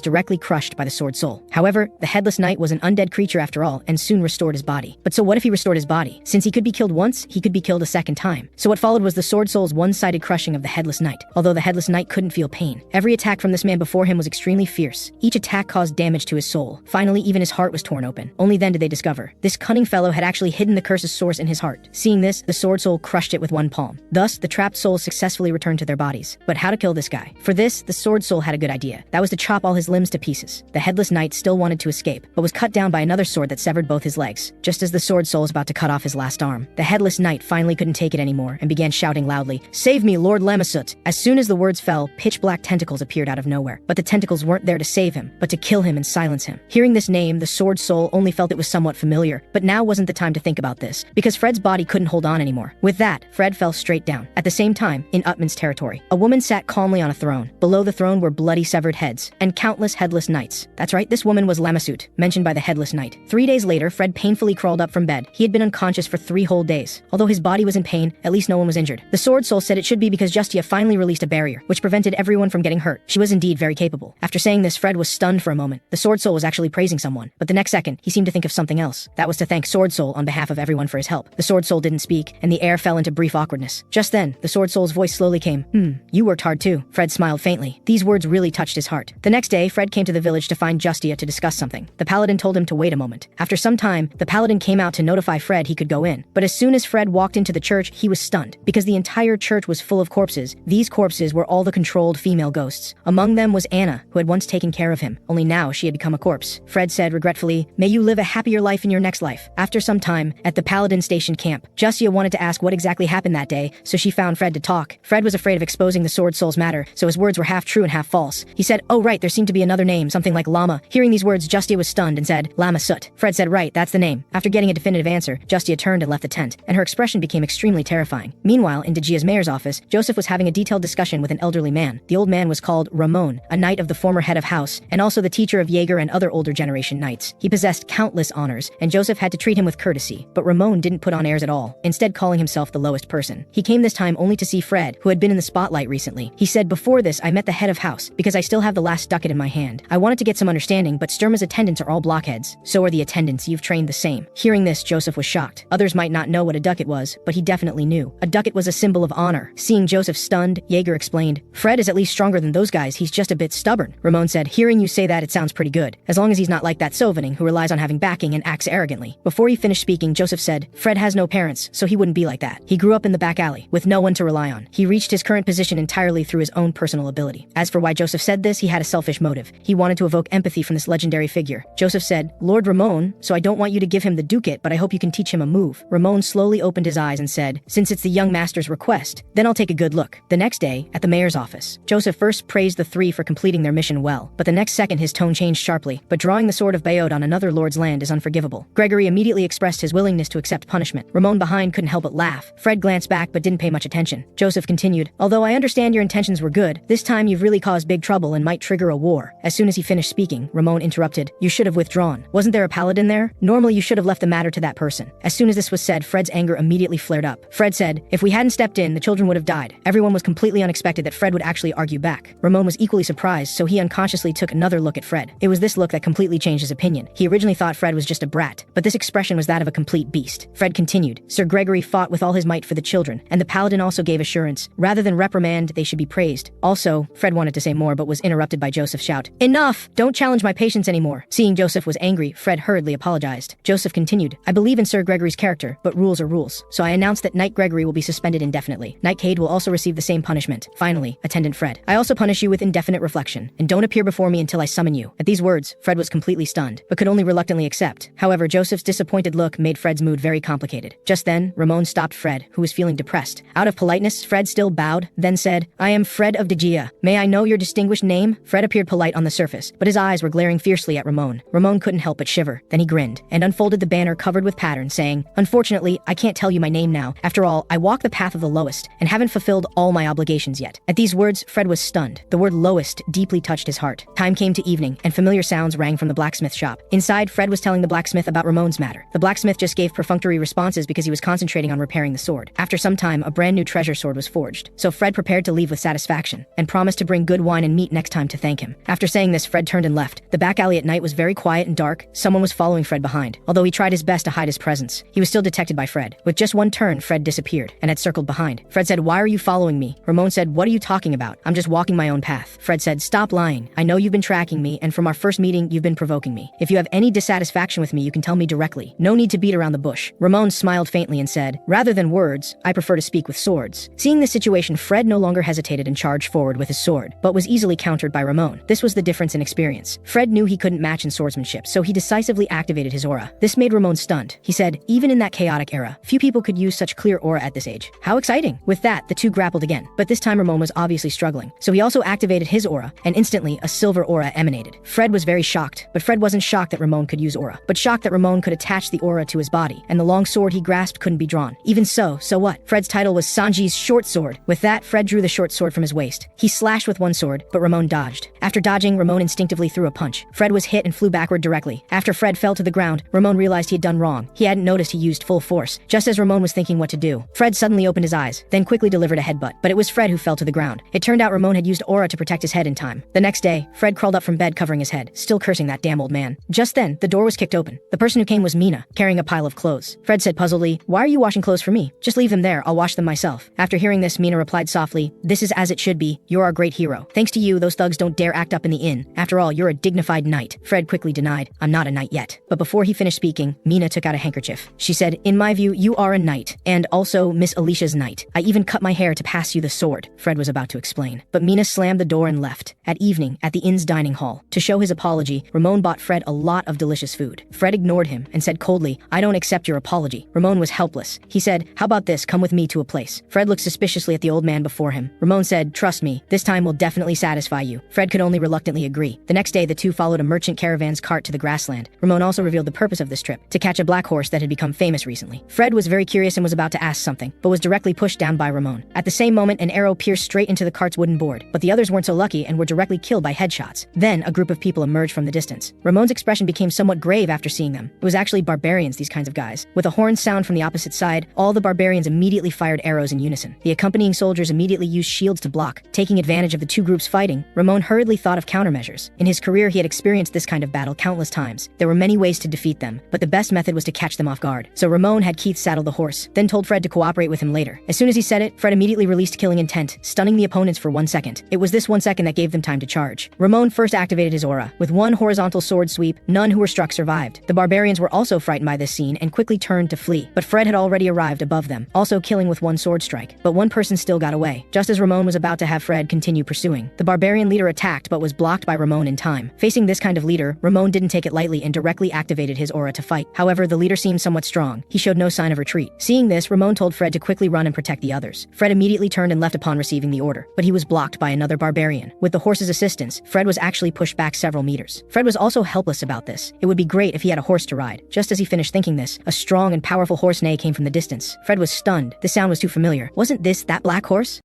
directly crushed by the sword soul. However, the headless knight was an undead creature after all, and soon restored his body. But so what if he restored his body? Since he could be killed once, he could be killed a second time. So what followed was the sword soul's one-sided crushing of the headless knight. Although the headless knight couldn't feel pain, every attack from this man before him was extremely fierce. Each attack caused damage to his soul. Finally, even his heart was torn open. Only then did they discover this cunning fellow had actually hidden the curse's source in his heart. Seeing this, the sword soul crushed it with one palm. Thus, the trapped souls successfully returned to their bodies. But how to kill this guy? For this, the sword soul had a good idea. That was to chop all his limbs to pieces. The headless knight still wanted to escape, but was cut down by another sword that severed both his legs. Just as the sword soul was about to cut off his last arm, the headless knight finally couldn't take it anymore and began shouting loudly, "Save me, Lord Lamasut!" As soon as the words fell, pitch-black tentacles appeared out of nowhere. But the tentacles weren't there to save him, but to kill him and silence him. Hearing this name, the sword soul only felt it was somewhat familiar, but now wasn't the time to think about this, because Fred's body couldn't hold on anymore. With that, Fred fell straight down. At the same time, in Utman's territory, a woman sat calmly on a throne. Below the throne were bloody severed heads, and countless headless knights. That's right, this woman was Lamasut, mentioned by the headless knight. 3 days later, Fred painfully crawled up from bed. He had been unconscious for 3 whole days. Although his body was in pain, at least no one was injured. The sword soul said it should be because Justia finally released a barrier, which prevented everyone from getting hurt. She was indeed very capable. After saying this, Fred was stunned for a moment. The sword soul was actually praising someone, but the next second, he seemed to think of something else. That was to thank Sword Soul on behalf of everyone for his help. The sword soul didn't speak, and the air fell into brief awkwardness. Just then, the sword soul's voice slowly came, "You worked hard too." Fred smiled faintly. These words really touched his heart. The next day, Fred came to the village to find Justia to discuss something. The paladin told him to wait a moment. After some time, the paladin came out to notify Fred he could go in. But as soon as Fred walked into the church, he was stunned, because the entire church was full of corpses. These corpses were all the controlled female ghosts. Among them was Anna, who had once taken care of him, only now she had become a corpse. Fred said regretfully, "May you live a happier life in your next life." After some time, at the paladin station camp, Justia wanted to ask what exactly happened that day, so she found Fred to talk. Fred was afraid of exposing the sword soul's matter, so his words were half true and half false. He said, "Oh right, there seemed to be another name, something like Lama." Hearing these words, Justia was stunned and said, "Lama Sut." Fred said, "Right, that's the name." After getting a definitive answer, Justia turned and left the tent, and her expression became extremely terrifying. Meanwhile, in Dagia's mayor's office, Joseph was having a detailed discussion with an elderly man. The old man was called Ramon, a knight of the former head of house, and also the teacher of Jaeger and other older generation knights. He possessed countless honors, and Joseph had to treat him with courtesy. But Ramon didn't put on airs at all, instead calling himself the lowest person. He came this time only to see Fred, who had been in the spotlight recently. He said, "Before this, I met the head of house, because I still have the last ducat in my hand. I wanted to get some understanding, but Sturma's attendants are all blockheads. So are the attendants you've trained the same." Hearing this, Joseph was shocked. Others might not know what a ducat was, but he definitely knew. A ducat was a symbol of honor. Seeing Joseph stunned, Jaeger explained, "Fred is at least stronger than those guys, he's just a bit stubborn." Ramon said, "Hearing you say that, it sounds pretty good. As long as he's not like that Sylvaning who relies on having backing and acts arrogantly." Before he finished speaking, Joseph said, "Fred has no parents, so he wouldn't be like that. He grew up in the back alley, with no one to rely on. He reached his current position entirely through his own personal ability." As for why Joseph said this, he had a selfish motive. He wanted to evoke empathy from this legendary figure. Joseph said, "Lord Ramon, so I don't want you to give him the ducat, but I hope you can teach him a move." Ramon slowly opened his eyes and said, "Since it's the young master's request, then I'll take a good look." The next day, at the mayor's office, Joseph first praised the three for completing their mission well, but the next second his tone changed sharply. "But drawing the sword of Bayod on another lord's land is unforgivable." Gregory immediately expressed his willingness to accept punishment. Ramon behind couldn't help but laugh. Fred glanced back but didn't pay much attention. Joseph continued, "Although I understand your intentions were good, this time you've really caused big trouble and might trigger a war." As soon as he finished speaking, Ramon interrupted, "You should have withdrawn. Wasn't there a paladin there? Normally you should have left the matter to that person." As soon as this was said, Fred's anger immediately flared up. Fred said, "If we hadn't stepped in, the children would have died." Everyone was completely unexpected that Fred would actually argue back. Ramon was equally surprised, so he unconsciously took another look at Fred. It was this look that completely changed his opinion. He originally thought Fred was just a brat, but this expression was that of a complete beast. Fred continued, "Sir Gregory fought with all his might for the children, and the paladin also gave assurance. Rather than reprimand, they should be praised. Also," Fred wanted to say more but was interrupted by Joseph's shout, "Enough! Don't challenge my patience anymore." Seeing Joseph was angry, Fred hurriedly apologized. Joseph continued, "I believe in Sir Gregory's character, but rules are rules. So I announce that Knight Gregory will be suspended indefinitely. Knight Cade will also receive the same punishment. Finally, Attendant Fred, I also punish you with indefinite reflection, and don't appear before me until I summon you." At these words, Fred was completely stunned, but could only reluctantly accept. However, Joseph's disappointed look made Fred's mood very complicated. Just then, Ramon stopped Fred, who was feeling depressed. Out of politeness, Fred still bowed, then said, "I am Fred of Dagia. May I know your distinguished name?" Fred appeared polite on the surface, but his eyes were glaring fiercely at Ramon. Ramon couldn't help but shiver. Then he grinned, and unfolded the banner covered with patterns, saying, "Unfortunately, I can't tell you my name now. After all, I walk the path of the lowest, and haven't fulfilled all my obligations yet. At these words, Fred was stunned. The word lowest deeply touched his heart. Time came to evening, and familiar sounds rang from the blacksmith shop. Inside, Fred was telling the blacksmith about Ramon's matter. The blacksmith just gave perfunctory responses because he was concentrating on repairing the sword. After some time, a brand new treasure sword was forged. So Fred prepared to leave with satisfaction, and promised to bring good wine and meat next time to thank him. After saying this, Fred turned and left. The back alley at night was very quiet and dark. Someone was following Fred behind. Although he tried his best to hide his presence, he was still detected by Fred. With just one turn, Fred disappeared, and had circled behind. Fred said, "Why are you following me?" Ramon said, "What are you talking about? I'm just walking my own path." Fred said, "Stop lying. I know you've been tracking me, and from our first meeting, you've been provoking me. If you have any dissatisfaction with me, you can tell me directly. No need to beat around the bush." Ramon smiled faintly and said, "Rather than words, I prefer to speak with swords." Seeing this situation, Fred no longer hesitated and charged forward with his sword, but was easily countered by Ramon. This was the difference in experience. Fred knew he couldn't match in swordsmanship, so he decisively activated his aura. This made Ramon stunned. He said, "Even in that chaotic era, few people could use such clear aura at this age. How exciting!" With that, the two grappled again, but this time Ramon was obviously struggling, so he also activated his aura, and instantly a silver aura emanated. Fred was very shocked, but Fred wasn't shocked that Ramon could use aura, but shocked that Ramon could attach the aura to his body, and the long sword he grasped couldn't be drawn. Even so what? Fred's title was Sanji's short sword. With that, Fred drew the short sword from his waist. He slashed with one sword, but Ramon dodged. After dodging, Ramon instinctively threw a punch. Fred was hit and flew backward directly. After Fred fell to the ground, Ramon realized he had done wrong. He hadn't noticed he used full force. Just as Ramon was thinking what to do, Fred suddenly opened his eyes, then quickly delivered a headbutt. But it was Fred who fell to the ground. It turned out Ramon had used aura to protect his head in time. The next day, Fred crawled up from bed covering his head, still cursing that damn old man. Just then, the door was kicked open. The person who came was Mina, carrying a pile of clothes. Fred said puzzledly, "Why are you washing clothes for me? Just leave them there, I'll wash them myself." After hearing this, Mina replied softly, "This is as it should be. You're our great hero. Thanks to you, those thugs don't dare act up in the inn. After all, you're a dignified knight." Fred quickly denied, "I'm not a knight yet." But before he finished speaking, Mina took out a handkerchief. She said, "In my view, you are a knight, and also Miss Alicia's knight. I even cut my hair to pass you the sword." Fred was about to explain, but Mina slammed the door and left. At evening, at the inn's dining hall, to show his apology, Ramon bought Fred a lot of delicious food. Fred ignored him and said coldly, "I don't accept your apology." Ramon was helpless. He said, "How about this, come with me to a place." Fred looked suspiciously at the old man before him. Ramon said, "Trust me, this time will definitely satisfy you." Fred could only reluctantly agree. The next day, the two followed a merchant caravan's cart to the grassland. Ramon also revealed the purpose of this trip, to catch a black horse that had become famous recently. Fred was very curious and was about to ask something, but was directly pushed down by Ramon. At the same moment, an arrow pierced straight into the cart's wooden board, but the others weren't so lucky and were directly killed by headshots. Then, a group of people emerged from the distance. Ramon's expression became somewhat grave after seeing them. It was actually barbarians, these kinds of guys. With a horn sound from the opposite side, all the barbarians immediately fired arrows in unison. The accompanying soldiers immediately used shields to block. Taking advantage of the two groups fighting, Ramon hurriedly thought of countermeasures. In his career, he had experienced this kind of battle countless times. There were many ways to defeat them, but the best method was to catch them off guard. So Ramon had Keith saddle the horse, then told Fred to cooperate with him later. As soon as he said it, Fred immediately released killing intent, stunning the opponents for 1 second. It was this 1 second that gave them time to charge. Ramon first activated his aura. With one horizontal sword sweep, none who were struck survived. The barbarians were also frightened by this scene and quickly turned to flee, but Fred had already arrived above them, also killing with one sword strike. But one person still got away. Just as Ramon was about to have Fred continue pursuing, the barbarian leader attacked but was blocked by Ramon in time. Facing this kind of leader, Ramon didn't take it lightly and directly activated his aura to fight. However, the leader seemed somewhat strong. He showed no sign of retreat. Seeing this, Ramon told Fred to quickly run and protect the others. Fred immediately turned and left upon receiving the order, but he was blocked by another barbarian. With the horse's assistance, Fred was actually pushed back several meters. Fred was also helpless about this. It would be great if he had a horse to ride. Just as he finished thinking this, a strong and powerful horse neigh came from the distance. Fred was stunned. The sound was too familiar. Wasn't this that black horse?